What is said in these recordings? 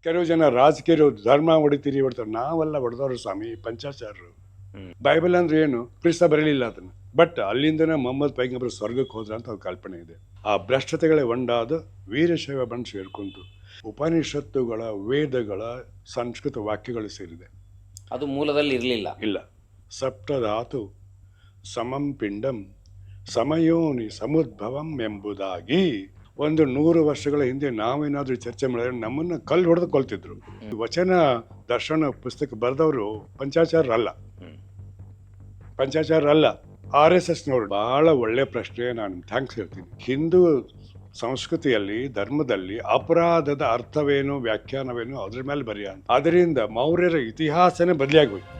ಕೆಲವು ಜನ ರಾಜಕೀಯರು ಧರ್ಮ ಹೊಡಿತೀರಿ ಹೊಡ್ತಾರೆ. ನಾವೆಲ್ಲ ಹೊಡೆದವರು ಸ್ವಾಮಿ ಪಂಚಾಚಾರ್ಯರು. ಬೈಬಲ್ ಅಂದ್ರೆ ಏನು? ಕ್ರಿಸ್ತ ಬರಲಿಲ್ಲ ಅದನ್ನು. ಬಟ್ ಅಲ್ಲಿಂದನೇ ಮೊಹಮ್ಮದ್ ಪೈಗಂಬರ್ ಸ್ವರ್ಗಕ್ಕೆ ಹೋದ್ರ ಅಂತ ಒಂದು ಕಲ್ಪನೆ ಇದೆ. ಆ ಭ್ರಷ್ಟತೆಗಳೇ ಒಂದಾದ ವೀರಶೈವ ಬಂದು ಸೇರ್ಕೊಂತು. ಉಪನಿಷತ್ತುಗಳ ವೇದಗಳ ಸಂಸ್ಕೃತ ವಾಕ್ಯಗಳು ಸೇರಿದೆ. ಅದು ಮೂಲದಲ್ಲಿ ಇರಲಿಲ್ಲ. ಇಲ್ಲ. ಸಪ್ತಧಾತು ಸಮಂ ಪಿಂಡಂ ಸಮಯೋನಿ ಸಮುದ್ಭವಂ ಎಂಬುದಾಗಿ ಒಂದು 100 ವರ್ಷಗಳ ಹಿಂದೆ ನಾವೇನಾದ್ರೂ ಚರ್ಚೆ ಮಾಡಿದ್ರೆ ನಮ್ಮನ್ನ ಕಲ್ಲು ಹೊಡೆದು ಕೊಲ್ತಿದ್ರು. ವಚನ ದರ್ಶನ ಪುಸ್ತಕ ಬರೆದವರು ಪಂಚಾಚಾರ್ಯರಲ್ಲ. RSSನವರು. ಬಹಳ ಒಳ್ಳೆ ಪ್ರಶ್ನೆ. ನಾನು ಥ್ಯಾಂಕ್ಸ್ ಹೇಳ್ತೀನಿ. ಹಿಂದೂ ಸಂಸ್ಕೃತಿಯಲ್ಲಿ ಧರ್ಮದಲ್ಲಿ ಅಪರಾಧದ ಅರ್ಥವೇನು ವ್ಯಾಖ್ಯಾನವೇನು ಅದ್ರ ಮೇಲೆ ಬರೆಯ ಅಂತ. ಅದರಿಂದ ಮೌರ್ಯರ ಇತಿಹಾಸನೇ ಬದಲಿಯಾಗೋಯ್ತು.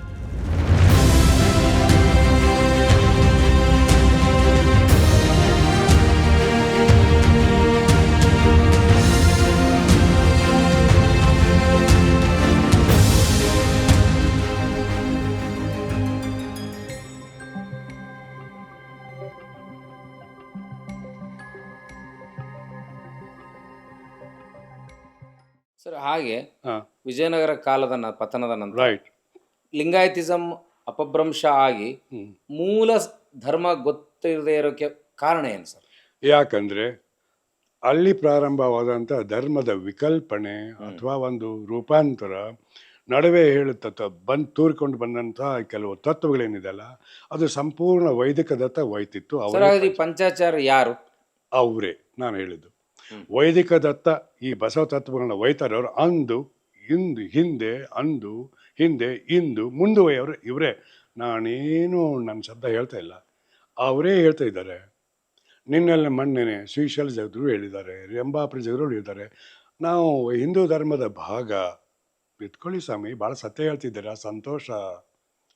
ಸರ್, ಹಾಗೆ ವಿಜಯನಗರ ಕಾಲದ ಪತನದ ನಂತರ ರೈಟ್, ಲಿಂಗಾಯತಿಸಂ ಅಪಭ್ರಂಶ ಆಗಿ ಮೂಲ ಧರ್ಮ ಗೊತ್ತಿರದೇ ಇರೋಕ್ಕೆ ಕಾರಣ ಏನು ಸರ್? ಯಾಕಂದ್ರೆ ಅಲ್ಲಿ ಪ್ರಾರಂಭವಾದಂಥ ಧರ್ಮದ ವಿಕಲ್ಪನೆ ಅಥವಾ ಒಂದು ರೂಪಾಂತರ ನಡುವೆ ಹೇಳುತ್ತ ತೂರಿಕೊಂಡು ಬಂದಂಥ ಕೆಲವು ತತ್ವಗಳೇನಿದೆಯಲ್ಲ ಅದು ಸಂಪೂರ್ಣ ವೈದಿಕ ದತ್ತ ಹೋಯ್ತಿತ್ತು. ಪಂಚಾಚಾರ್ಯ ಯಾರು? ಅವರೇ ನಾನು ಹೇಳಿದ್ದು. ವೈದಿಕ ದತ್ತ ಈ ಬಸವ ತತ್ವಗಳನ್ನ ಒಯ್ತಾರೆ ಅವರು. ಅಂದು ಇಂದು ಹಿಂದೆ ಅಂದು ಹಿಂದೆ ಇಂದು ಮುಂದುವರೆಯವರು ಇವರೇ. ನಾನೇನು ನನ್ನ ಶಬ್ದ ಹೇಳ್ತಾ ಇಲ್ಲ, ಅವರೇ ಹೇಳ್ತಾ ಇದ್ದಾರೆ. ನಿನ್ನೆಲ್ಲ ಮಣ್ಣೆನೆ ಶ್ರೀಶೈಲ ಜಗದ್ರು ಹೇಳಿದ್ದಾರೆ, ರೆಂಬಾಪುರ ಜಗದ್ರು ಹೇಳಿದ್ದಾರೆ. ನಾವು ಹಿಂದೂ ಧರ್ಮದ ಭಾಗ. ಬಿತ್ಕೊಳ್ಳಿ ಸ್ವಾಮಿ, ಭಾಳ ಸತ್ಯ ಹೇಳ್ತಿದ್ದೀರಾ, ಸಂತೋಷ.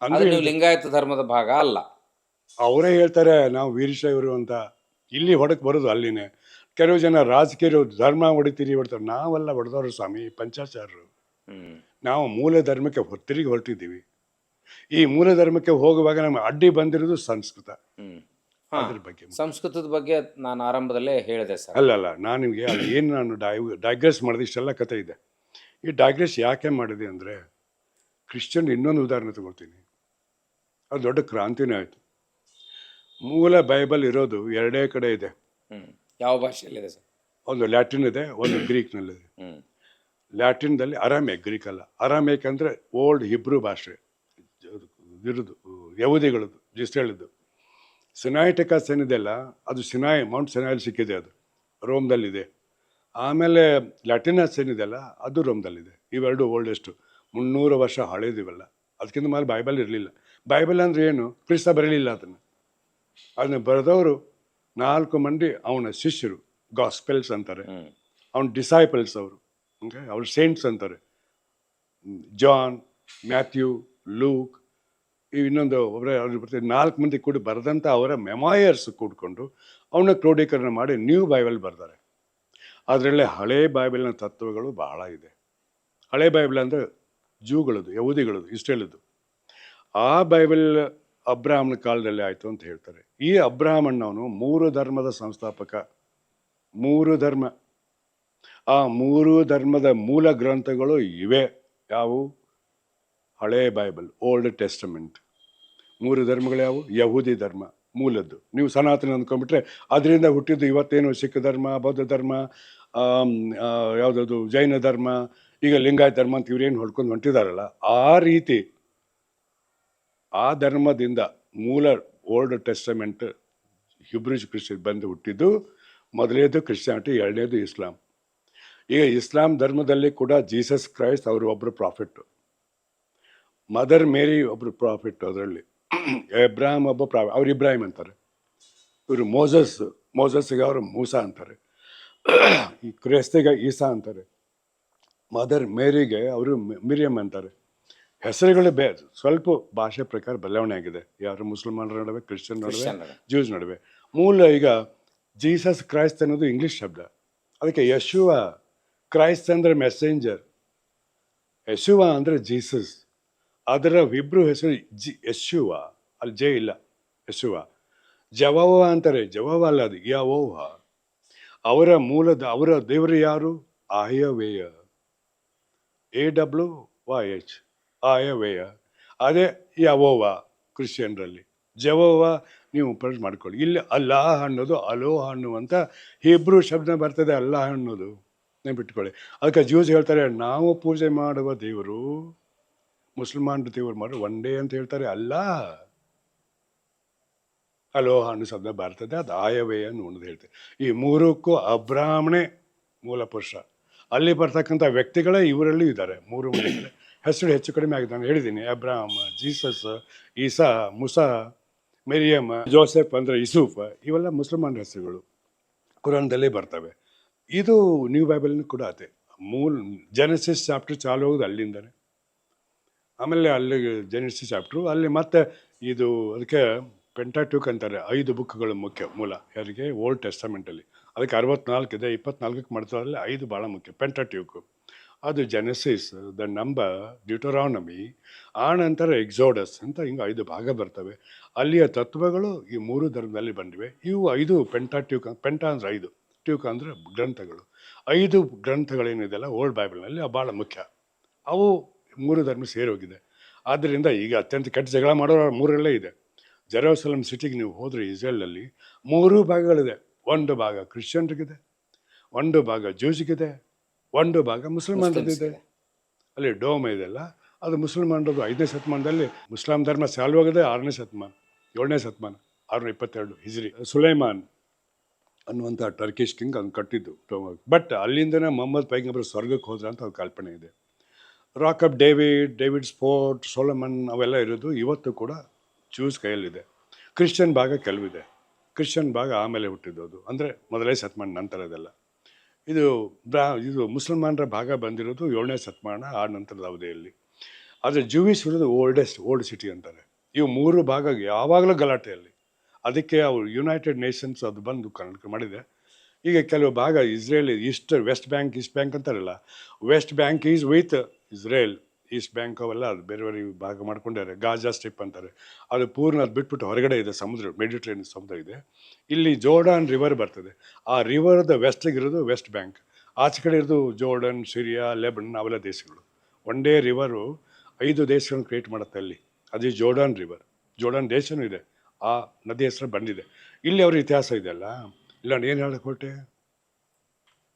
ಅಂದ್ರೆ ಲಿಂಗಾಯತ ಧರ್ಮದ ಭಾಗ ಅಲ್ಲ. ಅವರೇ ಹೇಳ್ತಾರೆ ನಾವು ವೀರಶೈವರು ಅಂತ. ಇಲ್ಲಿ ಹೊಡಕ್ ಬರೋದು ಅಲ್ಲಿನೇ. ಕೆಲವು ಜನ ರಾಜಕೀಯರು ಧರ್ಮ ಹೊಡಿತೀರಿ ಹೊಡ್ತಾರೆ. ನಾವೆಲ್ಲ ಹೊಡೆದವರು ಸ್ವಾಮಿ ಪಂಚಾಚಾರ್ಯರು. ನಾವು ಮೂಲ ಧರ್ಮಕ್ಕೆ ತಿರುಗಿ ಹೊರಟಿದ್ದೀವಿ. ಈ ಮೂಲ ಧರ್ಮಕ್ಕೆ ಹೋಗುವಾಗ ನಮ್ಗೆ ಅಡ್ಡಿ ಬಂದಿರೋದು ಸಂಸ್ಕೃತ. ಅದ್ರ ಬಗ್ಗೆ, ಸಂಸ್ಕೃತದ ಬಗ್ಗೆ ನಾನು ಆರಂಭದಲ್ಲೇ ಹೇಳಿದೆ ಸರ್. ಅಲ್ಲ ನಾನು ನಿಮಗೆ ಅಲ್ಲಿ ಏನು ನಾನು ಡೈಗ್ರೆಸ್ ಮಾಡಿದೆ, ಇಷ್ಟೆಲ್ಲ ಕಥೆ ಇದೆ. ಈ ಡೈಗ್ರೆಸ್ ಯಾಕೆ ಮಾಡಿದೆ ಅಂದರೆ, ಕ್ರಿಶ್ಚಿಯನ್ ಇನ್ನೊಂದು ಉದಾಹರಣೆ ತಗೊಳ್ತೀನಿ. ಅದು ದೊಡ್ಡ ಕ್ರಾಂತಿನೇ ಆಯಿತು. ಮೂಲ ಬೈಬಲ್ ಇರೋದು ಎರಡೇ ಕಡೆ ಇದೆ. ಯಾವ ಭಾಷೆಯಲ್ಲಿದೆ ಸರ್? ಒಂದು ಲ್ಯಾಟಿನ್ ಇದೆ, ಒಂದು ಗ್ರೀಕ್ನಲ್ಲಿದೆ. ಲ್ಯಾಟಿನ್ದಲ್ಲಿ ಅರಾಮೇಕ್, ಗ್ರೀಕ್ ಅಲ್ಲ. ಅರಾಮೇಕ್ ಅಂದರೆ ಓಲ್ಡ್ ಹಿಬ್ರೂ ಭಾಷೆ, ಇರೋದು ಯಹೂದಿಗಳದ್ದು, ಇಸ್ರೇಲದ್ದು. ಸಿನಾಯ್ಟಿಕಸ್ ಏನಿದೆಯಲ್ಲ ಅದು ಮೌಂಟ್ ಸಿನಾಯಲ್ಲಿ ಸಿಕ್ಕಿದೆ, ಅದು ರೋಮ್ದಲ್ಲಿದೆ. ಆಮೇಲೆ ಲ್ಯಾಟಿನಸ್ ಏನಿದೆಯಲ್ಲ ಅದು ರೋಮ್ದಲ್ಲಿದೆ. ಇವೆರಡು ಓಲ್ಡೆಸ್ಟು, 300 ವರ್ಷ ಹಳೇದಿವೆಲ್ಲ. ಅದಕ್ಕಿಂತ ಮೇಲೆ ಬೈಬಲ್ ಇರಲಿಲ್ಲ. ಬೈಬಲ್ ಅಂದರೆ ಏನು? ಕ್ರಿಸ್ತ ಬರಲಿಲ್ಲ ಅದನ್ನು ಬರೆದವರು 4 ಮಂದಿ ಅವನ ಶಿಷ್ಯರು, ಗಾಸ್ಪೆಲ್ಸ್ ಅಂತಾರೆ. ಅವನ ಡಿಸೈಪಲ್ಸ್ ಅವರು, ಓಕೆ, ಅವ್ರು ಸೇಂಟ್ಸ್ ಅಂತಾರೆ. ಜಾನ್, ಮ್ಯಾಥ್ಯೂ, ಲೂಕ್, ಇನ್ನೊಂದು ಅವ್ರು ಬರ್ತಾರೆ. 4 ಮಂದಿ ಕೂಡಿ ಬರೆದಂಥ ಅವರ ಮೆಮಾಯರ್ಸ್ ಕೂಡ್ಕೊಂಡು ಅವನ್ನ ಕ್ರೋಢೀಕರಣ ಮಾಡಿ ನ್ಯೂ ಬೈಬಲ್ ಬರ್ತಾರೆ. ಅದರಲ್ಲೇ ಹಳೇ ಬೈಬಲ್ನ ತತ್ವಗಳು ಬಹಳ ಇದೆ. ಹಳೇ ಬೈಬಲ್ ಅಂದರೆ ಜೂಗಳದು, ಯಹೂದಿಗಳದು, ಇಸ್ರೇಲದ್ದು. ಆ ಬೈಬಲ್ ಅಬ್ರಾಹ್ಮನ ಕಾಲದಲ್ಲಿ ಆಯಿತು ಅಂತ ಹೇಳ್ತಾರೆ. ಈ ಅಬ್ರಾಹ್ಮಣ್ಣವನು 3 ಧರ್ಮದ ಸಂಸ್ಥಾಪಕ. 3 ಧರ್ಮ. ಆ 3 ಧರ್ಮದ ಮೂಲ ಗ್ರಂಥಗಳು ಇವೆ. ಯಾವುವು? ಹಳೇ ಬೈಬಲ್, ಓಲ್ಡ್ ಟೆಸ್ಟಮೆಂಟ್. 3 ಧರ್ಮಗಳು ಯಾವುವು? ಯಹೂದಿ ಧರ್ಮ ಮೂಲದ್ದು. ನೀವು ಸನಾತನ ಅಂದ್ಕೊಂಡ್ಬಿಟ್ರೆ ಅದರಿಂದ ಹುಟ್ಟಿದ್ದು ಇವತ್ತೇನು ಸಿಖ್ ಧರ್ಮ, ಬೌದ್ಧ ಧರ್ಮ, ಯಾವುದದು ಜೈನ ಧರ್ಮ, ಈಗ ಲಿಂಗಾಯತ ಧರ್ಮ ಅಂತ ಇವ್ರೇನು ಹೊಡ್ಕೊಂಡು ಹೊಂಟಿದಾರಲ್ಲ, ಆ ರೀತಿ ಆ ಧರ್ಮದಿಂದ ಮೂಲ ಓಲ್ಡ್ ಟೆಸ್ಟಮೆಂಟ್ ಹಿಬ್ರೂ ಕ್ರಿಶ್ಚಿಯನ್ ಬಂದು ಹುಟ್ಟಿದ್ದು. ಮೊದಲನೇದು ಕ್ರಿಶ್ಚಿಯಾನಿಟಿ, ಎರಡನೇದು ಇಸ್ಲಾಂ. ಈಗ ಇಸ್ಲಾಂ ಧರ್ಮದಲ್ಲಿ ಕೂಡ ಜೀಸಸ್ ಕ್ರೈಸ್ಟ್ ಅವರು ಒಬ್ಬರು ಪ್ರಾಫಿಟ್, ಮದರ್ ಮೇರಿ ಒಬ್ಬರು ಪ್ರಾಫಿಟ್. ಅದರಲ್ಲಿ ಎಬ್ರಾಹಿಂ ಒಬ್ಬ ಅವ್ರು ಇಬ್ರಾಹಿಂ ಅಂತಾರೆ. ಇವರು ಮೋಸಸ್ಸಿಗೆ ಅವರು ಮೂಸಾ ಅಂತಾರೆ. ಈ ಕ್ರೈಸ್ತಿಗೆ ಈಸಾ ಅಂತಾರೆ. ಮದರ್ ಮೇರಿಗೆ ಅವರು ಮಿರಿಯಮ್ ಅಂತಾರೆ. ಹೆಸರುಗಳು ಸ್ವಲ್ಪ ಭಾಷೆ ಪ್ರಕಾರ ಬದಲಾವಣೆ ಆಗಿದೆ. ಯಾರು ಮುಸಲ್ಮಾನರ ನಡುವೆ, ಕ್ರಿಶ್ಚಿಯನ್ ನಡುವೆ, ಜ್ಯೂಸ್ ನಡುವೆ. ಮೂಲ ಈಗ ಜೀಸಸ್ ಕ್ರೈಸ್ತ್ ಅನ್ನೋದು ಇಂಗ್ಲೀಷ್ ಶಬ್ದ. ಅದಕ್ಕೆ ಯಶುವ, ಕ್ರೈಸ್ತ್ ಅಂದರೆ ಮೆಸೆಂಜರ್, ಯಶುವ ಅಂದರೆ ಜೀಸಸ್. ಅದರ ವಿಬ್ರು ಹೆಸರು ಯಶುವ, ಅಲ್ಲಿ ಜೆ ಇಲ್ಲ, ಯಶುವ. ಜವವ ಅಂತಾರೆ, ಜವವ ಅಲ್ಲ, ಅದು ಯಾವೋವ. ಅವರ ಮೂಲದ ಅವರ ದೇವರು ಯಾರು? ಆಯವೇಯ. AWYH, ಆಯವ್ಯಯ. ಅದೇ ಯಹೋವ ಕ್ರಿಶ್ಚಿಯನ್ರಲ್ಲಿ. ಜೆಹೋವ ನೀವು ಪ್ರಶ್ನೆ ಮಾಡ್ಕೊಳ್ಳಿ. ಇಲ್ಲಿ ಅಲ್ಲಾಹ ಅನ್ನೋದು ಅಲೋಹ ಅನ್ನುವಂಥ ಹೀಬ್ರೂ ಶಬ್ದ ಬರ್ತದೆ, ಅಲ್ಲಾಹ ಅನ್ನೋದು ನೆನ್ಪಿಟ್ಕೊಳ್ಳಿ. ಅದಕ್ಕೆ ಜ್ಯೂಸ್ ಹೇಳ್ತಾರೆ, ನಾವು ಪೂಜೆ ಮಾಡುವ ದೇವರು ಮುಸಲ್ಮಾನರು ದೇವರು ಮಾಡೋ ಒಂದೇ ಅಂತ ಹೇಳ್ತಾರೆ, ಅಲ್ಲ ಅಲೋಹ ಅನ್ನೋ ಶಬ್ದ ಬರ್ತದೆ, ಅದು ಆಯವ್ಯಯ ಅನ್ನೋದು ಹೇಳ್ತಾರೆ. ಈ ಮೂರಕ್ಕೂ ಅಬ್ರಾಹ್ಮಣೆ ಮೂಲ ಪುರುಷ. ಅಲ್ಲಿ ಬರ್ತಕ್ಕಂಥ ವ್ಯಕ್ತಿಗಳೇ ಇವರಲ್ಲಿ ಇದ್ದಾರೆ. ಮೂರು ಮಂದಿಗಳೇ ಹೆಸರು ಹೆಚ್ಚು ಕಡಿಮೆ ಆಗಿದೆ. ನಾನು ಹೇಳಿದ್ದೀನಿ, ಅಬ್ರಾಹಮ್, ಜೀಸಸ್, ಈಸಾ, ಮುಸಾ, ಮೆರಿಯಮ್, ಜೋಸೆಫ್ ಅಂದರೆ ಯೂಸುಫ್, ಇವೆಲ್ಲ ಮುಸಲ್ಮಾನರ ಹೆಸರುಗಳು ಕುರಾನ್ದಲ್ಲೇ ಬರ್ತವೆ. ಇದು ನ್ಯೂ ಬೈಬಲ್ನೂ ಕೂಡ ಅದೇ ಮೂಲ ಜೆನೆಸಿಸ್ ಚಾಪ್ಟರ್ ಚಾಲು ಹೋಗೋದು ಅಲ್ಲಿಂದನೇ. ಆಮೇಲೆ ಅಲ್ಲಿ ಜೆನೆಸಿಸ್ ಚಾಪ್ಟ್ರು ಅಲ್ಲಿ ಮತ್ತೆ ಇದು ಅದಕ್ಕೆ ಪೆಂಟಾಟ್ಯೂಕ್ ಅಂತಾರೆ. 5 ಬುಕ್ಗಳು ಮುಖ್ಯ ಮೂಲ ಯಾರಿಗೆ ಓಲ್ಡ್ ಟೆಸ್ಟಮೆಂಟಲ್ಲಿ. ಅದಕ್ಕೆ 64 ಇದೆ, 24ಕ್ಕೆ ಮಾಡ್ತಾರಲ್ಲಿ 5 ಭಾಳ ಮುಖ್ಯ. ಪೆಂಟಾಟ್ಯೂಕ್ ಅದು ಜೆನೆಸಿಸ್, ದ ನಂಬರ್, ಡ್ಯೂಟರಾನಮಿ, ಆ ನಂತರ ಎಕ್ಸೋಡಸ್ ಅಂತ ಹಿಂಗೆ 5 ಭಾಗ ಬರ್ತವೆ. ಅಲ್ಲಿಯ ತತ್ವಗಳು ಈ 3 ಧರ್ಮದಲ್ಲಿ ಬಂದಿವೆ. ಇವು 5 ಪೆಂಟಾಟ್ಯೂಕ್. ಪೆಂಟ ಅಂದರೆ 5, ಟ್ಯೂಕ್ ಅಂದರೆ ಗ್ರಂಥಗಳು. 5 ಗ್ರಂಥಗಳೇನಿದೆಲ್ಲ ಓಲ್ಡ್ ಬೈಬಲ್ನಲ್ಲಿ ಭಾಳ ಮುಖ್ಯ. ಅವು 3 ಧರ್ಮ ಸೇರೋಗಿದೆ. ಆದ್ದರಿಂದ ಈಗ ಅತ್ಯಂತ ಕೆಟ್ಟ ಜಗಳ ಮಾಡೋರು 3ರಲ್ಲೇ ಇದೆ. ಜೆರೂಸಲಂ ಸಿಟಿಗೆ ನೀವು ಹೋದರೆ ಇಸ್ರೇಲಲ್ಲಿ 3 ಭಾಗಗಳಿದೆ. ಒಂದು ಭಾಗ ಕ್ರಿಶ್ಚಿಯನ್ರಿಗಿದೆ, ಒಂದು ಭಾಗ ಜೂಸ್ಗಿದೆ, ಒಂದು ಭಾಗ ಮುಸಲ್ಮಾನರದಿದೆ. ಅಲ್ಲಿ ಡೋಮ್ ಇದೆಲ್ಲ ಅದು ಮುಸಲ್ಮಾನರದು. 5ನೇ ಶತಮಾನದಲ್ಲಿ ಮುಸ್ಲಾಂ ಧರ್ಮ ಸಾಲ್ವಾಗದೆ 6ನೇ ಶತಮಾನ, 7ನೇ ಶತಮಾನ, 622 ಹಿಜ್ರಿ. ಸುಲೈಮಾನ್ ಅನ್ನುವಂಥ ಟರ್ಕಿಶ್ ಕಿಂಗ್ ಅದನ್ನು ಕಟ್ಟಿದ್ದು ಡೋಮ್. ಬಟ್ ಅಲ್ಲಿಂದನೇ ಮೊಹಮ್ಮದ್ ಪೈಗಂಬರ್ ಸ್ವರ್ಗಕ್ಕೆ ಹೋದ್ರ ಅಂತ ಅದು ಕಲ್ಪನೆ ಇದೆ. Rock of David fort, Solomon ಅವೆಲ್ಲ ಇರೋದು ಇವತ್ತು ಕೂಡ ಜ್ಯೂಸ್ ಕೈಯಲ್ಲಿದೆ. ಕ್ರಿಶ್ಚಿಯನ್ ಭಾಗ ಕೆಲವಿದೆ. ಕ್ರಿಶ್ಚಿಯನ್ ಭಾಗ ಆಮೇಲೆ ಹುಟ್ಟಿದ್ದು, ಅಂದರೆ ಮೊದಲನೇ ಶತಮಾನ ನಂತರದೆಲ್ಲ. ಇದು ಮುಸಲ್ಮಾನರ ಭಾಗ ಬಂದಿರೋದು 7ನೇ ಶತಮಾನ ಆ ನಂತರದ ಅವಧಿಯಲ್ಲಿ. ಆದರೆ ಜೂಯಿಸ್ ಇರೋದು ಓಲ್ಡ್ ಸಿಟಿ ಅಂತಾರೆ. ಇವು 3 ಭಾಗ ಯಾವಾಗಲೂ ಗಲಾಟೆಯಲ್ಲಿ. ಅದಕ್ಕೆ ಅವರು ಯುನೈಟೆಡ್ ನೇಷನ್ಸ್ ಅದು ಬಂದು ಕನ್ನಡ ಮಾಡಿದೆ. ಈಗ ಕೆಲವು ಭಾಗ ಇಸ್ರೇಲ್, ವೆಸ್ಟ್ ಬ್ಯಾಂಕ್ ಅಂತಾರಲ್ಲ, West Bank is with Israel, East Bank ಅವೆಲ್ಲ ಅದು ಬೇರೆ ಬೇರೆ ಭಾಗ ಮಾಡ್ಕೊಂಡಿದ್ದಾರೆ. ಗಾಜಾ ಸ್ಟ್ರಿಪ್ ಅಂತಾರೆ. ಅದು ಪೂರ್ಣ ಅದು ಬಿಟ್ಬಿಟ್ಟು ಹೊರಗಡೆ ಇದೆ, ಸಮುದ್ರ, ಮೆಡಿಟ್ರೇನಿಯನ್ ಸಮುದ್ರ ಇದೆ. ಇಲ್ಲಿ ಜೋರ್ಡಾನ್ ರಿವರ್ ಬರ್ತದೆ. ಆ ರಿವರ್ದ ವೆಸ್ಟಿಗೆ ಇರೋದು ವೆಸ್ಟ್ ಬ್ಯಾಂಕ್, ಆಚೆ ಕಡೆ ಇರೋದು ಜೋರ್ಡನ್, ಸಿರಿಯಾ, ಲೆಬನನ್ ಅವೆಲ್ಲ ದೇಶಗಳು. ಒಂದೇ ರಿವರು 5 ದೇಶಗಳನ್ನು ಕ್ರಿಯೇಟ್ ಮಾಡುತ್ತೆ ಅಲ್ಲಿ. ಅದು ಜೋರ್ಡಾನ್ ರಿವರ್. ಜೋರ್ಡಾನ್ ದೇಶನೂ ಇದೆ, ಆ ನದಿ ಹೆಸರು ಬಂದಿದೆ. ಇಲ್ಲಿ ಅವ್ರ ಇತಿಹಾಸ ಇದೆಯಲ್ಲ. ಇಲ್ಲ ಏನು ಹೇಳಕ್ಕೆ ಹೊರಟೆ,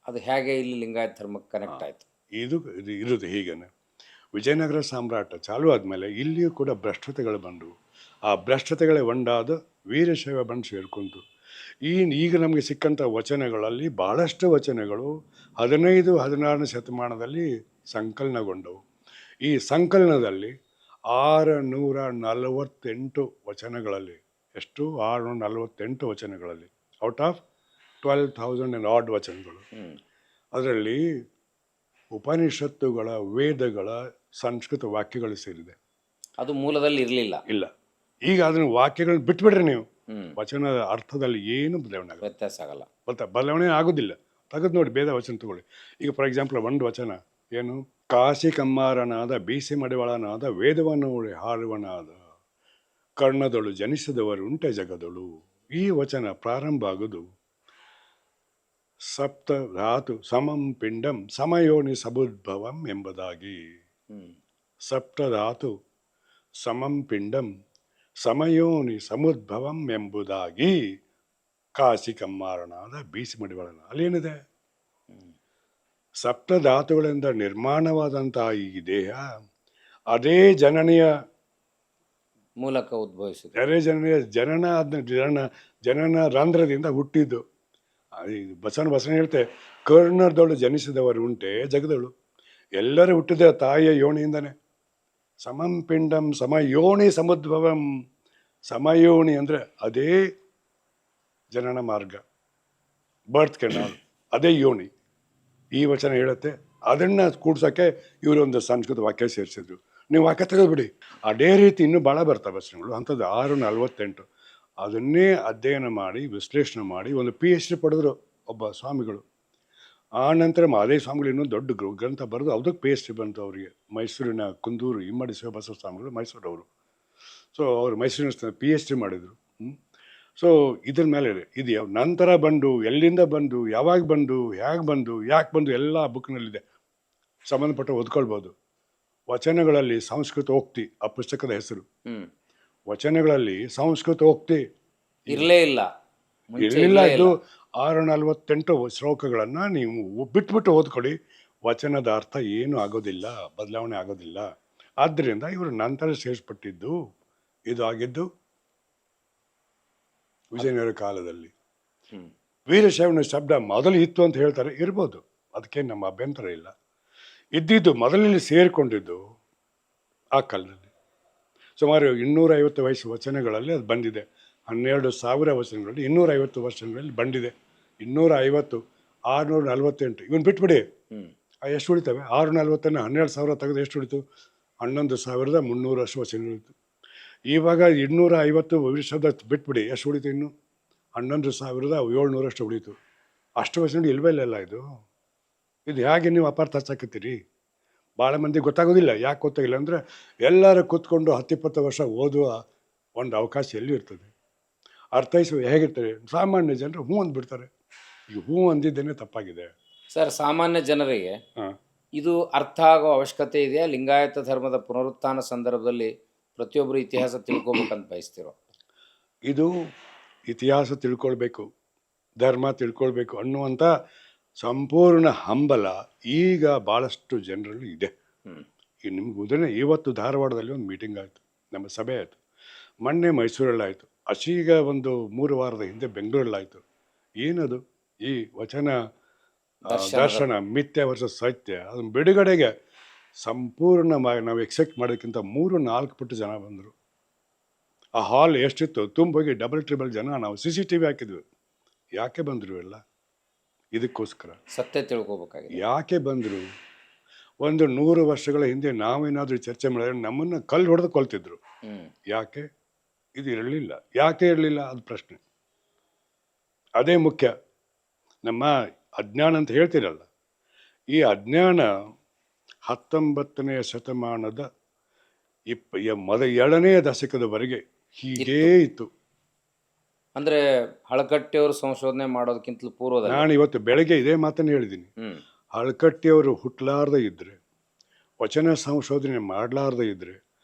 ಅದು ಹೇಗೆ ಇಲ್ಲಿ ಲಿಂಗಾಯತ ಧರ್ಮಕ್ಕೆ ಕನೆಕ್ಟ್ ಆಯಿತು? ಇದು ಇರೋದು ಹೀಗೇನೆ. ವಿಜಯನಗರ ಸಾಮ್ರಾಟ ಚಾಲು ಆದಮೇಲೆ ಇಲ್ಲಿಯೂ ಕೂಡ ಭ್ರಷ್ಟತೆಗಳು ಬಂದವು. ಆ ಭ್ರಷ್ಟತೆಗಳೇ ಒಂದಾದ ವೀರಶೈವ ಬಂದು ಸೇರ್ಕೊಂತು. ಈಗ ನಮಗೆ ಸಿಕ್ಕಂಥ ವಚನಗಳಲ್ಲಿ ಭಾಳಷ್ಟು ವಚನಗಳು 15-16ನೇ ಶತಮಾನದಲ್ಲಿ ಸಂಕಲನಗೊಂಡವು. ಈ ಸಂಕಲನದಲ್ಲಿ 648 ವಚನಗಳಲ್ಲಿ, ಎಷ್ಟು 648 ವಚನಗಳಲ್ಲಿ ಔಟ್ ಆಫ್ 12,000 and odd ವಚನಗಳು. ಅದರಲ್ಲಿ ಉಪನಿಷತ್ತುಗಳ, ವೇದಗಳ, ಸಂಸ್ಕೃತ ವಾಕ್ಯಗಳು ಸೇರಿದೆ. ಅದು ಮೂಲದಲ್ಲಿ ಇರಲಿಲ್ಲ. ಇಲ್ಲ. ಈಗ ಅದನ್ನ ವಾಕ್ಯಗಳನ್ನ ಬಿಟ್ಬಿಡ್ರಿ ನೀವು, ವಚನದ ಅರ್ಥದಲ್ಲಿ ಏನು ವ್ಯತ್ಯಾಸ ಆಗಲ್ಲ, ಬದಲಾವಣೆ ಆಗೋದಿಲ್ಲ. ತೆಗೆದು ನೋಡಿ, ಭೇದ ವಚನ ತಗೊಳ್ಳಿ. ಈಗ ಫಾರ್ ಎಕ್ಸಾಂಪಲ್ ಒಂದು ವಚನ ಏನು, ಕಾಶಿ ಕಮ್ಮಾರನಾದ, ಬೀಸಿ ಮಡಿವಾಳನಾದ, ವೇದವನ್ನು ಹಾರುವನಾದ, ಕರ್ಣದಳು ಜನಿಸಿದವರು ಉಂಟೆ ಜಗದಳು. ಈ ವಚನ ಪ್ರಾರಂಭ ಆಗೋದು ಸಪ್ತ ಧಾತು ಸಮಂ ಪಿಂಡಂ ಸಮಯೋನಿ ಸಮುದ್ಭವಂ ಎಂಬುದಾಗಿ. ಸಪ್ತಧಾತು ಸಮಂ ಪಿಂಡಂ ಸಮಯೋನಿ ಸಮುದ್ಭವಂ ಎಂಬುದಾಗಿ ಕಾಶಿ ಕಮ್ಮಾರನಾದ, ಬೀಸಿ ಮಡಿವಾಳನ. ಅಲ್ಲೇನಿದೆ, ಸಪ್ತಧಾತುಗಳಿಂದ ನಿರ್ಮಾಣವಾದಂತಹ ಈ ದೇಹ ಅದೇ ಜನನಿಯ ಮೂಲಕ ಉದ್ಭವಿಸಿದೆ. ಅದೇ ಜನನಿಯ ಜನನ ರಂಧ್ರದಿಂದ ಹುಟ್ಟಿದ್ದು. ಬಸವನ ಹೇಳ್ತೆ, ಕರ್ಣದೊಳು ಜನಿಸಿದವರು ಉಂಟೆ ಜಗದಳು. ಎಲ್ಲರೂ ಹುಟ್ಟಿದ ತಾಯಿಯ ಯೋನಿಯಿಂದನೇ. ಸಮಂ ಪಿಂಡಂ ಸಮಯೋನಿ ಸಮುದ್ಭವಂ. ಸಮಯೋನಿ ಅಂದರೆ ಅದೇ ಜನನ ಮಾರ್ಗ, ಬರ್ತ್ ಕೆನಾಲ್, ಅದೇ ಯೋನಿ. ಈ ವಚನ ಹೇಳುತ್ತೆ. ಅದನ್ನು ಕೂಡ್ಸೋಕ್ಕೆ ಇವರೊಂದು ಸಂಸ್ಕೃತ ವಾಕ್ಯ ಸೇರಿಸಿದ್ರು. ನೀವು ವಾಕ್ಯ ತೆಗೆದುಬಿಡಿ, ಅದೇ ರೀತಿ ಇನ್ನೂ ಭಾಳ ಬರ್ತವೆ ವಚನಗಳು. ಅಂಥದ್ದು 648. ಅದನ್ನೇ ಅಧ್ಯಯನ ಮಾಡಿ, ವಿಶ್ಲೇಷಣೆ ಮಾಡಿ ಒಂದು PhD ಪಡೆದ್ರು ಒಬ್ಬ ಸ್ವಾಮಿಗಳು. ಆ ನಂತರ ಮಾದೇ ಸ್ವಾಮಿಗಳು ಇನ್ನೊಂದು ದೊಡ್ಡ ಗ್ರಂಥ ಬರೆದು ಅದಕ್ಕೆ PhD ಬಂತು ಅವರಿಗೆ. ಮೈಸೂರಿನ ಕುಂದೂರು ಇಮ್ಮಡಿ ಶಿವಬಸವ ಸ್ವಾಮಿಗಳು, ಮೈಸೂರವರು. ಸೊ ಅವರು ಮೈಸೂರಿನ PhD ಮಾಡಿದರು. ಸೊ ಇದ್ರ ಮೇಲೆ ಇದು ನಂತರ ಬಂದು, ಎಲ್ಲಿಂದ ಬಂದು, ಯಾವಾಗ ಬಂದು, ಹೇಗೆ ಬಂದು, ಯಾಕೆ ಬಂದು, ಎಲ್ಲ ಬುಕ್ನಲ್ಲಿದೆ. ಸಂಬಂಧಪಟ್ಟ ಓದ್ಕೊಳ್ಬೋದು. ವಚನಗಳಲ್ಲಿ ಸಂಸ್ಕೃತೋಕ್ತಿ ಆ ಪುಸ್ತಕದ ಹೆಸರು. ವಚನಗಳಲ್ಲಿ ಸಂಸ್ಕೃತೋಕ್ತಿ ಇರಲೇ ಇಲ್ಲ, ಮುಂಚೆ ಇರಲಿಲ್ಲ. ಇರ್ಲೇ ಇದು ಇಲ್ಲ. 648 ಶ್ಲೋಕಗಳನ್ನು ನೀವು ಬಿಟ್ಬಿಟ್ಟು ಓದ್ಕೊಳ್ಳಿ. ವಚನದ ಅರ್ಥ ಏನು ಆಗೋದಿಲ್ಲ, ಬದಲಾವಣೆ ಆಗೋದಿಲ್ಲ. ಆದ್ದರಿಂದ ಇವರು ನಂತರ ಸೇರಿಸ್ಪಟ್ಟಿದ್ದು. ಇದು ಆಗಿದ್ದು ವಿಜಯನಗರ ಕಾಲದಲ್ಲಿ. ವೀರಶೈವನ ಶಬ್ದ ಮೊದಲು ಇತ್ತು ಅಂತ ಹೇಳ್ತಾರೆ, ಇರ್ಬೋದು, ಅದಕ್ಕೆ ನಮ್ಮ ಅಭ್ಯಂತರ ಇಲ್ಲ. ಇದ್ದಿದ್ದು ಮೊದಲಲ್ಲಿ ಸೇರಿಕೊಂಡಿದ್ದು ಆ ಕಾಲದಲ್ಲಿ ಸುಮಾರು 250 ವಯಸ್ಸು ವಚನಗಳಲ್ಲಿ ಅದು ಬಂದಿದೆ. 12,000 ವಚನಗಳಲ್ಲಿ 250 ವರ್ಷಗಳಲ್ಲಿ ಬಂದಿದೆ. 250, 648 ಇವನು ಬಿಟ್ಬಿಡಿ, ಎಷ್ಟು ಉಳಿತವೆ? 640 12,000 ತೆಗೆದು ಎಷ್ಟು ಉಳಿತು? 11,300 ಅಷ್ಟು ವಚನ ಉಳಿತು. ಇವಾಗ 250 ಶಬ್ದ ಬಿಟ್ಬಿಡಿ, ಎಷ್ಟು ಉಳಿತು? ಇನ್ನು 11,700 ಅಷ್ಟು ಉಳಿತು. ಅಷ್ಟು ವಚನ ಇಲ್ವೇ ಇಲ್ಲ ಇದು. ಇದು ಹೇಗೆ ನೀವು ಅಪಾರ್ಥ ಹಚ್ಚಾಕತ್ತೀರಿ? ಭಾಳ ಮಂದಿ ಗೊತ್ತಾಗೋದಿಲ್ಲ. ಯಾಕೆ ಗೊತ್ತಾಗಿಲ್ಲ ಅಂದರೆ ಎಲ್ಲರೂ ಕೂತ್ಕೊಂಡು 10-20 ವರ್ಷ ಓದುವ ಒಂದು ಅವಕಾಶ ಎಲ್ಲಿ ಇರ್ತದೆ? ಅರ್ಥೈಸುವ ಹೇಗಿರ್ತಾರೆ? ಸಾಮಾನ್ಯ ಜನರು ಹ್ಞೂ ಅಂದ್ಬಿಡ್ತಾರೆ. ಈ ಹ್ಞೂ ಅಂದಿದ್ದೇನೆ ತಪ್ಪಾಗಿದೆ. ಸರ್, ಸಾಮಾನ್ಯ ಜನರಿಗೆ ಇದು ಅರ್ಥ ಆಗೋ ಅವಶ್ಯಕತೆ ಇದೆಯಾ? ಲಿಂಗಾಯತ ಧರ್ಮದ ಪುನರುತ್ಥಾನ ಸಂದರ್ಭದಲ್ಲಿ ಪ್ರತಿಯೊಬ್ಬರು ಇತಿಹಾಸ ತಿಳ್ಕೊಬೇಕಂತ ಬಯಸ್ತಿರೋ? ಇದು ಇತಿಹಾಸ ತಿಳ್ಕೊಳ್ಬೇಕು, ಧರ್ಮ ತಿಳ್ಕೊಳ್ಬೇಕು ಅನ್ನುವಂಥ ಸಂಪೂರ್ಣ ಹಂಬಲ ಈಗ ಭಾಳಷ್ಟು ಜನರಲ್ಲಿ ಇದೆ. ಈಗ ನಿಮ್ಗೆ ಉದಾಹರಣೆ, ಇವತ್ತು ಧಾರವಾಡದಲ್ಲಿ ಒಂದು ಮೀಟಿಂಗ್ ಆಯಿತು, ನಮ್ಮ ಸಭೆ ಆಯಿತು. ಮೊನ್ನೆ ಮೈಸೂರಲ್ಲಾಯಿತು. ಅಶೀಗ ಒಂದು 3 ವಾರದ ಹಿಂದೆ ಬೆಂಗಳೂರಲ್ಲಾಯಿತು. ಏನದು? ಈ ವಚನ ದರ್ಶನ ಮಿಥ್ಯ ವರ್ಸಸ್ ಸತ್ಯ ಅದನ್ನು ಬಿಡುಗಡೆಗೆ ಸಂಪೂರ್ಣವಾಗಿ ನಾವು ಎಕ್ಸೆಪ್ಟ್ ಮಾಡೋದಕ್ಕಿಂತ 3-4 ಪಟ್ಟು ಜನ ಬಂದರು. ಆ ಹಾಲ್ ಎಷ್ಟಿತ್ತು ತುಂಬೋಗಿ ಡಬಲ್ ಟ್ರಿಬಲ್ ಜನ. ನಾವು CCTV ಹಾಕಿದ್ವಿ. ಯಾಕೆ ಬಂದರು ಎಲ್ಲ? ಇದಕ್ಕೋಸ್ಕರ ಸತ್ಯ ತಿಳ್ಕೊಬೇಕಾಗಿದೆ. ಯಾಕೆ ಬಂದರು? ಒಂದು 100 ವರ್ಷಗಳ ಹಿಂದೆ ನಾವೇನಾದರೂ ಚರ್ಚೆ ಮಾಡಿದ್ರೆ ನಮ್ಮನ್ನು ಕಲ್ಲು ಹೊಡೆದು ಕೊಲ್ತಿದ್ರು. ಯಾಕೆ? ಇದು ಇರಲಿಲ್ಲ. ಯಾಕೆ ಇರಲಿಲ್ಲ? ಅದು ಪ್ರಶ್ನೆ. ಅದೇ ಮುಖ್ಯ. ನಮ್ಮ ಅಜ್ಞಾನ ಅಂತ ಹೇಳ್ತಿರಲ್ಲ, ಈ ಅಜ್ಞಾನ 19ನೇ ಶತಮಾನದ 2ನೇ ದಶಕದವರೆಗೆ ಹೀಗೇ ಇತ್ತು. ಅಂದ್ರೆ ಹಳಕಟ್ಟಿಯವರು ಸಂಶೋಧನೆ ಮಾಡೋದಕ್ಕಿಂತಲೂ ಪೂರ್ವದಲ್ಲಿ ನಾನು ಇವತ್ತು ಬೆಳಗ್ಗೆ ಇದೇ ಮಾತನ್ನು ಹೇಳಿದ್ದೀನಿ. ಹಳಕಟ್ಟಿಯವರು ಹುಟ್ಟಲಾರ್ದೇ ಇದ್ದರೆ, ವಚನ ಸಂಶೋಧನೆ ಮಾಡಲಾರ್ದೇ ಇದ್ದರೆ,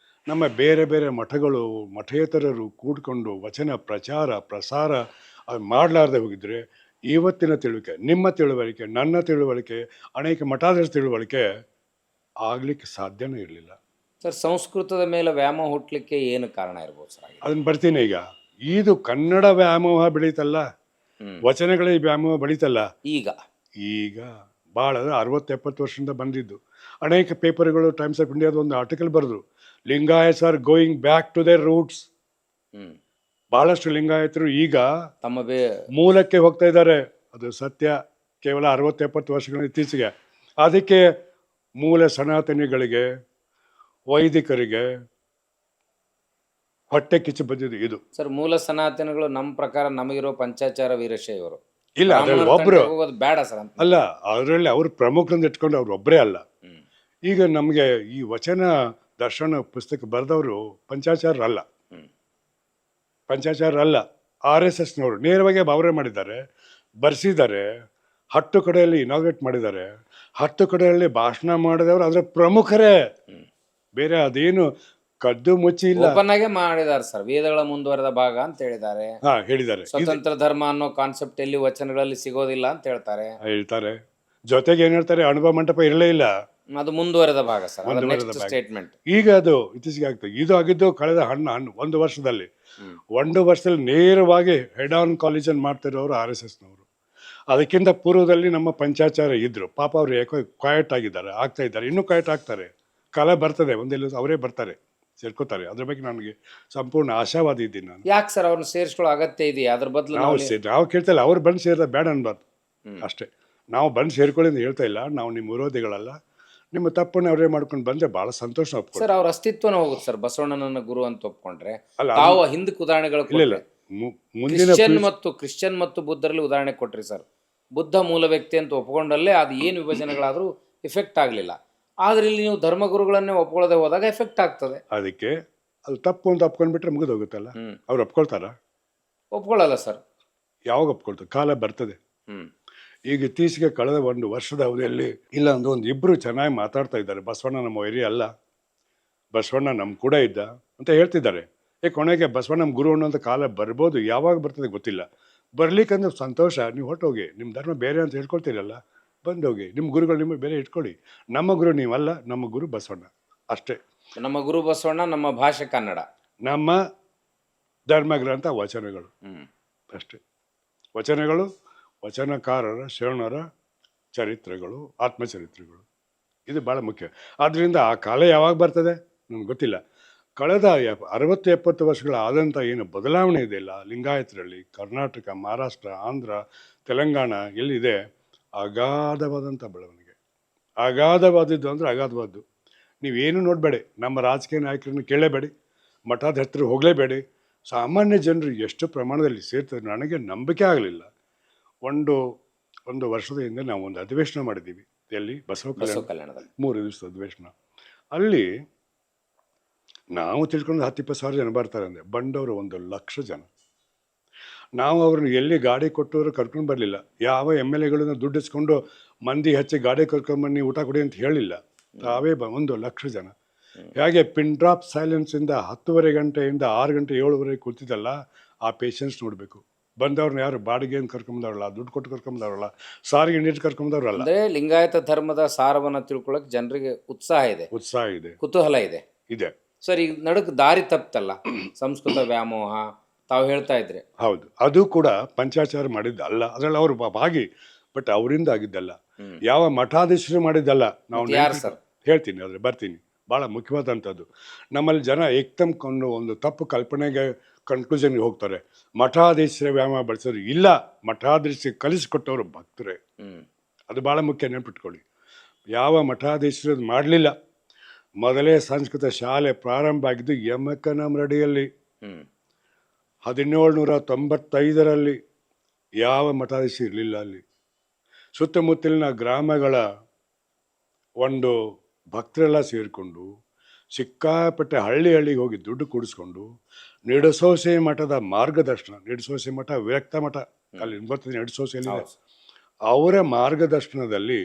ನಮ್ಮ ಬೇರೆ ಬೇರೆ ಮಠಗಳು ಮಠೇತರರು ಕೂಡ್ಕೊಂಡು ವಚನ ಪ್ರಚಾರ ಪ್ರಸಾರ ಮಾಡಲಾರ್ದೆ ಹೋಗಿದ್ರೆ ಇವತ್ತಿನ ತಿಳುವಳಿಕೆ, ನಿಮ್ಮ ತಿಳುವಳಿಕೆ, ನನ್ನ ತಿಳುವಳಿಕೆ, ಅನೇಕ ಮಠಾಧೀಶ ತಿಳುವಳಿಕೆ ಆಗ್ಲಿಕ್ಕೆ ಸಾಧ್ಯನೇ ಇರಲಿಲ್ಲ. ಸರ್, ಸಂಸ್ಕೃತದ ಮೇಲೆ ವ್ಯಾಮೋಹ ಹುಟ್ಟಲಿಕ್ಕೆ ಏನು ಕಾರಣ ಇರ್ಬೋದು ಸರ್? ಅದನ್ನು ಬರ್ತೀನಿ ಈಗ. ಇದು ಕನ್ನಡ ವ್ಯಾಮೋಹ ಬೆಳೀತಲ್ಲ, ವಚನಗಳಿಗೆ ವ್ಯಾಮೋಹ ಬೆಳೀತಲ್ಲ. ಈಗ ಭಾಳ 60-70 ವರ್ಷದಿಂದ ಬಂದಿದ್ದು. ಅನೇಕ ಪೇಪರ್ಗಳು, ಟೈಮ್ಸ್ ಆಫ್ ಇಂಡಿಯಾದ ಒಂದು ಆರ್ಟಿಕಲ್ ಬರೆದ್ರು, Lingayats are going back to their roots. ಬಹಳಷ್ಟು ಲಿಂಗಾಯತರು ಈಗ ತಮ್ಮ ಮೂಲಕ್ಕೆ ಹೋಗ್ತಾ ಇದ್ದಾರೆ. ಅದು ಸತ್ಯ. ಕೇವಲ 60-70 ವರ್ಷಗಳ ಇತ್ತೀಚೆಗೆ. ಅದಕ್ಕೆ ಮೂಲ ಸನಾತನಿಗಳಿಗೆ, ವೈದಿಕರಿಗೆ ಹೊಟ್ಟೆ ಕಿಚ್ಚು ಬಂದಿದ್ದು ಇದು. ಸರ್, ಮೂಲ ಸನಾತನಗಳು ನಮ್ಮ ಪ್ರಕಾರ ನಮಗಿರೋ ಪಂಚಾಚಾರ ವೀರಶೈವರು ಇಲ್ಲ, ಅದ್ರಲ್ಲಿ ಒಬ್ರು ಬೇಡ ಸರ್ ಅಂತ ಅಲ್ಲ. ಅದರಲ್ಲಿ ಅವ್ರು ಪ್ರಮುಖರಿಂದ ಇಟ್ಕೊಂಡು ಅವ್ರು ಒಬ್ಬರೇ ಅಲ್ಲ. ಈಗ ನಮಗೆ ಈ ವಚನ ದರ್ಶನ ಪುಸ್ತಕ ಬರೆದವರು ಪಂಚಾಚಾರರಲ್ಲ. RSSನವರು ನೇರವಾಗಿ ಅವರೇ ಮಾಡಿದ್ದಾರೆ, ಬರೆಸಿದ್ದಾರೆ. 10 ಕಡೆಯಲ್ಲಿ ಇನಾಗ್ರೇಟ್ ಮಾಡಿದ್ದಾರೆ. 10 ಕಡೆಯಲ್ಲಿ ಭಾಷಣ ಮಾಡಿದವರು ಅದರ ಪ್ರಮುಖರೇ. ಬೇರೆ ಅದೇನು ಕದ್ದು ಮುಚ್ಚಿ ಇಲ್ಲ, ಓಪನ್ ಆಗೇ ಮಾಡಿದ್ದಾರೆ ಸರ್. ವೇದಗಳ ಮುಂದುವರೆದ ಭಾಗ ಅಂತ ಹೇಳಿದ್ದಾರೆ. ಸ್ವತಂತ್ರ ಧರ್ಮ ಅನ್ನೋ ಕಾನ್ಸೆಪ್ಟ್ ಎಲ್ಲಿ ವಚನಗಳಲ್ಲಿ ಸಿಗೋದಿಲ್ಲ ಅಂತ ಹೇಳ್ತಾರೆ. ಜೊತೆಗೆ ಏನ್ ಹೇಳ್ತಾರೆ, ಅನುಭವ ಮಂಟಪ ಇರಲೇ ಇಲ್ಲ, ಅದು ಮುಂದುವರೆದ ಭಾಗ ಸರ್. ಸ್ಟೇಟ್ಮೆಂಟ್ ಈಗ ಅದು ಇತ್ತೀಚೆಗೆ ಆಗ್ತದೆ. ಇದು ಆಗಿದ್ದು ಕಳೆದ 1 ವರ್ಷದಲ್ಲಿ. 1 ವರ್ಷದಲ್ಲಿ ನೇರವಾಗಿ ಹೆಡ್ ಆನ್ ಕಾಲೇಜಲ್ಲಿ ಮಾಡ್ತಿರೋರು RSSನವರು. ಅದಕ್ಕಿಂತ ಪೂರ್ವದಲ್ಲಿ ನಮ್ಮ ಪಂಚಾಚಾರ ಇದ್ರು. ಪಾಪ ಅವರು ಯಾಕೋ ಕ್ವಾಯಟ್ ಆಗಿದ್ದಾರೆ, ಆಗ್ತಾ ಇದ್ದಾರೆ, ಇನ್ನೂ ಕ್ವಾಯಟ್ ಆಗ್ತಾರೆ. ಕಾಲ ಬರ್ತದೆ, ಒಂದೆಲ್ಲ ಅವರೇ ಬರ್ತಾರೆ, ಸೇರ್ಕೋತಾರೆ. ಅದ್ರ ಬಗ್ಗೆ ನನಗೆ ಸಂಪೂರ್ಣ ಆಶಾವಾದಿ ಇದ್ದೀನಿ ನಾನು. ಯಾಕೆ ಸರ್ ಅವ್ರನ್ನ ಸೇರಿಸ್ಕೊಳ್ಳೋ ಅಗತ್ಯ ಇದೆಯಾ? ಅದ್ರ ಬದಲು ನಾವು ಕೇಳ್ತಾ ಅವ್ರು ಬಂದು ಸೇರಿದ ಬೇಡ ಅನ್ಬಾರ್ದು ಅಷ್ಟೇ. ನಾವು ಬಂದು ಸೇರ್ಕೊಳ್ಳಿ ಅಂತ ಹೇಳ್ತಾ ಇಲ್ಲ. ನಾವು ನಿಮ್ಮ ವಿರೋಧಿಗಳಲ್ಲ. ನಿಮ್ಮ ತಪ್ಪನ್ನು ಅವರೇ ಮಾಡ್ಕೊಂಡು ಬಂದ್ರೆ ಬಹಳ ಸಂತೋಷ. ಸರ್, ಅವ್ರ ಅಸ್ತಿತ್ವನ ಹೋಗುತ್ತೆ ಸರ್. ಬಸವಣ್ಣನ ಗುರು ಅಂತ ಒಪ್ಕೊಂಡ್ರೆ ತಾವು ಹಿಂದಕ್ಕೆ ಉದಾಹರಣೆಗಳು ಕ್ರಿಶ್ಚಿಯನ್ ಮತ್ತು ಬುದ್ಧರಲ್ಲಿ ಉದಾಹರಣೆ ಕೊಟ್ರಿ ಸರ್. ಬುದ್ಧ ಮೂಲ ವ್ಯಕ್ತಿ ಅಂತ ಒಪ್ಕೊಂಡಲ್ಲೇ ಅದು ಏನು ವಿಭಜನೆಗಳಾದ್ರೂ ಎಫೆಕ್ಟ್ ಆಗಲಿಲ್ಲ. ಆದ್ರೆ ಇಲ್ಲಿ ನೀವು ಧರ್ಮಗುರುಗಳನ್ನೇ ಒಪ್ಕೊಳ್ಳದೆ ಹೋದಾಗ ಎಫೆಕ್ಟ್ ಆಗ್ತದೆ. ಅದಕ್ಕೆ ಅದು ತಪ್ಪು ಅಂತ ಒಪ್ಕೊಂಡ್ಬಿಟ್ರೆ ಮುಗಿದು ಹೋಗುತ್ತಲ್ಲ. ಅವ್ರು ಒಪ್ಕೊಳ್ತಾರ? ಒಪ್ಕೊಳ್ಳಲ್ಲ ಸರ್. ಯಾವಾಗ ಒಪ್ಕೊಳ್ತಾರೆ? ಕಾಲ ಬರ್ತದೆ. ಈಗ ಇತ್ತೀಚೆಗೆ ಕಳೆದ ಒಂದು ವರ್ಷದ ಅವಧಿಯಲ್ಲಿ ಇಲ್ಲ ಒಂದು ಇಬ್ಬರು ಚೆನ್ನಾಗಿ ಮಾತಾಡ್ತಾ ಇದ್ದಾರೆ. ಬಸವಣ್ಣ ನಮ್ಮ ವೈರಿ ಅಲ್ಲ, ಬಸವಣ್ಣ ನಮ್ಮ ಕೂಡ ಇದ್ದ ಅಂತ ಹೇಳ್ತಿದ್ದಾರೆ. ಕೊನೆಗೆ ಬಸವಣ್ಣ ನಮ್ಮ ಗುರು ಅನ್ನೋಂಥ ಕಾಲ ಬರ್ಬೋದು, ಯಾವಾಗ ಬರ್ತದೆ ಗೊತ್ತಿಲ್ಲ. ಬರ್ಲಿಕ್ಕಂದ್ರೆ ಸಂತೋಷ, ನೀವು ಹೊರಟೋಗಿ, ನಿಮ್ಮ ಧರ್ಮ ಬೇರೆ ಅಂತ ಹೇಳ್ಕೊಳ್ತೀರಲ್ಲ, ಬಂದೋಗಿ, ನಿಮ್ಮ ಗುರುಗಳು ನಿಮಗೆ ಬೇರೆ ಇಟ್ಕೊಳ್ಳಿ. ನಮ್ಮ ಗುರು ನೀವಲ್ಲ, ನಮ್ಮ ಗುರು ಬಸವಣ್ಣ ಅಷ್ಟೇ. ನಮ್ಮ ಗುರು ಬಸವಣ್ಣ, ನಮ್ಮ ಭಾಷೆ ಕನ್ನಡ, ನಮ್ಮ ಧರ್ಮಗ್ರಂಥ ವಚನಗಳು ಅಷ್ಟೇ. ವಚನಗಳು, ವಚನಕಾರರ ಶರಣರ ಚರಿತ್ರೆಗಳು, ಆತ್ಮಚರಿತ್ರೆಗಳು, ಇದು ಭಾಳ ಮುಖ್ಯ. ಆದ್ದರಿಂದ ಆ ಕಾಲ ಯಾವಾಗ ಬರ್ತದೆ ನನಗೆ ಗೊತ್ತಿಲ್ಲ. ಕಳೆದ 60-70 ವರ್ಷಗಳ ಆದಂಥ ಏನು ಬದಲಾವಣೆ ಇದೆಯಲ್ಲ ಲಿಂಗಾಯತರಲ್ಲಿ, ಕರ್ನಾಟಕ, ಮಹಾರಾಷ್ಟ್ರ, ಆಂಧ್ರ, ತೆಲಂಗಾಣ ಎಲ್ಲಿದೆ, ಅಗಾಧವಾದಂಥ ಬೆಳವಣಿಗೆ. ಅಗಾಧವಾದದ್ದು ಅಂದರೆ ಅಗಾಧವಾದ್ದು. ನೀವೇನು ನೋಡಬೇಡಿ, ನಮ್ಮ ರಾಜಕೀಯ ನಾಯಕರನ್ನು ಕೇಳಲೇಬೇಡಿ, ಮಠದ ಹತ್ತಿರ ಹೋಗಲೇಬೇಡಿ, ಸಾಮಾನ್ಯ ಜನರು ಎಷ್ಟು ಪ್ರಮಾಣದಲ್ಲಿ ಸೇರ್ತಾರೆ ನನಗೆ ನಂಬಿಕೆ ಆಗಲಿಲ್ಲ. ಒಂದು ವರ್ಷದ ಹಿಂದೆ ನಾವು ಒಂದು ಅಧಿವೇಶನ ಮಾಡಿದ್ದೀವಿ, ಎಲ್ಲಿ ಬಸವ ಕಲ್ಯಾಣದಲ್ಲಿ 3 ದಿವಸದ ಅಧಿವೇಶನ. ಅಲ್ಲಿ ನಾವು ತಿಳ್ಕೊಂಡು 10-20 ಸಾವಿರ ಜನ ಬರ್ತಾರೆ ಅಂದರೆ, ಬಂದವರು 1,00,000 ಜನ. ನಾವು ಅವ್ರನ್ನ ಎಲ್ಲಿ ಗಾಡಿ ಕೊಟ್ಟವರು ಕರ್ಕೊಂಡು ಬರಲಿಲ್ಲ. ಯಾವ MLAಗಳನ್ನ ದುಡ್ಡು ಇಸ್ಕೊಂಡು ಮಂದಿ ಹಚ್ಚಿ ಗಾಡಿ ಕರ್ಕೊಂಬನ್ನಿ ಊಟ ಕೊಡಿ ಅಂತ ಹೇಳಿಲ್ಲ. ತಾವೇ 1,00,000 ಜನ. ಹೇಗೆ ಪಿನ್ ಡ್ರಾಪ್ ಸೈಲೆನ್ಸಿಂದ 10:30 ಗಂಟೆಯಿಂದ 6 ಗಂಟೆ 7:30 ಕೂತಿದ್ದಲ್ಲ, ಆ ಪೇಷನ್ಸ್ ನೋಡಬೇಕು. ಬಂದವ್ರನ್ನ ಯಾರು ಬಾಡಿಗೆಯನ್ನು ಕರ್ಕೊಂಬಂದವ್ರಲ್ಲ, ದುಡ್ಡು ಕೊಟ್ಟು ಕರ್ಕೊಂಬಂದವ್ರಲ್ಲ, ಸಾರಿಗೆ ನೀರು ಕರ್ಕೊಂಬಂದವ್ರಲ್ಲ. ಅಂದರೆ ಲಿಂಗಾಯತ ಧರ್ಮದ ಸಾರವನ್ನು ತಿಳ್ಕೊಳ್ಳೋಕೆ ಜನರಿಗೆ ಉತ್ಸಾಹ ಇದೆ, ಕುತೂಹಲ ಇದೆ. ಸರ್, ಈಗ ನಡುಕ್ ದಾರಿ ತಪ್ತಲ್ಲ ಸಂಸ್ಕೃತ ವ್ಯಾಮೋಹ ತಾವು ಹೇಳ್ತಾ ಇದ್ರೆ. ಹೌದು, ಅದು ಕೂಡ ಪಂಚಾಚಾರ ಮಾಡಿದ್ದ ಅಲ್ಲ, ಅದರಲ್ಲಿ ಅವರು ಭಾಗಿ, ಬಟ್ ಅವರಿಂದ ಆಗಿದ್ದಲ್ಲ. ಯಾವ ಮಠಾಧೀಶರು ಮಾಡಿದ್ದಲ್ಲ. ನಾವು ಯಾರು ಸರ್ ಹೇಳ್ತೀನಿ, ಆದರೆ ಬರ್ತೀನಿ. ಭಾಳ ಮುಖ್ಯವಾದಂಥದ್ದು. ನಮ್ಮಲ್ಲಿ ಜನ ಏಕ್ದಮ್ ಒಂದು ತಪ್ಪು ಕಲ್ಪನೆಗೆ ಕನ್ಕ್ಲೂಷನ್ಗೆ ಹೋಗ್ತಾರೆ. ಮಠಾಧೀಶರ ವ್ಯಾಯಾಮ ಬಳಸೋರು ಇಲ್ಲ, ಮಠಾಧೀಶರಿಗೆ ಕಲಿಸಿಕೊಟ್ಟವರು ಭಕ್ತರೇ. ಅದು ಭಾಳ ಮುಖ್ಯ, ನೆನ್ಪಿಟ್ಕೊಳ್ಳಿ. ಯಾವ ಮಠಾಧೀಶರು ಮಾಡಲಿಲ್ಲ. ಮೊದಲೇ ಸಂಸ್ಕೃತ ಶಾಲೆ ಪ್ರಾರಂಭ ಆಗಿದ್ದು ಯಮಕನಮರಡಿಯಲ್ಲಿ 1795ರಲ್ಲಿ. ಯಾವ ಮಠಾಧೀಶ ಇರಲಿಲ್ಲ ಅಲ್ಲಿ. ಸುತ್ತಮುತ್ತಲಿನ ಗ್ರಾಮಗಳ ಒಂದು ಭಕ್ತರೆಲ್ಲ ಸೇರಿಕೊಂಡು ಸಿಕ್ಕಾಪಟ್ಟೆ ಹಳ್ಳಿಗೆ ಹೋಗಿ ದುಡ್ಡು ಕೂಡಿಸ್ಕೊಂಡು ನಿಡಸೋಸೆ ಮಠದ ಮಾರ್ಗದರ್ಶನ, ನಿಡಸೋಸೆ ಮಠ ವಿರಕ್ತ ಮಠ, ಅಲ್ಲಿ ಗೊತ್ತಿದೆ ನಿಡಸೋಸೆಯಲ್ಲಿ, ಅವರ ಮಾರ್ಗದರ್ಶನದಲ್ಲಿ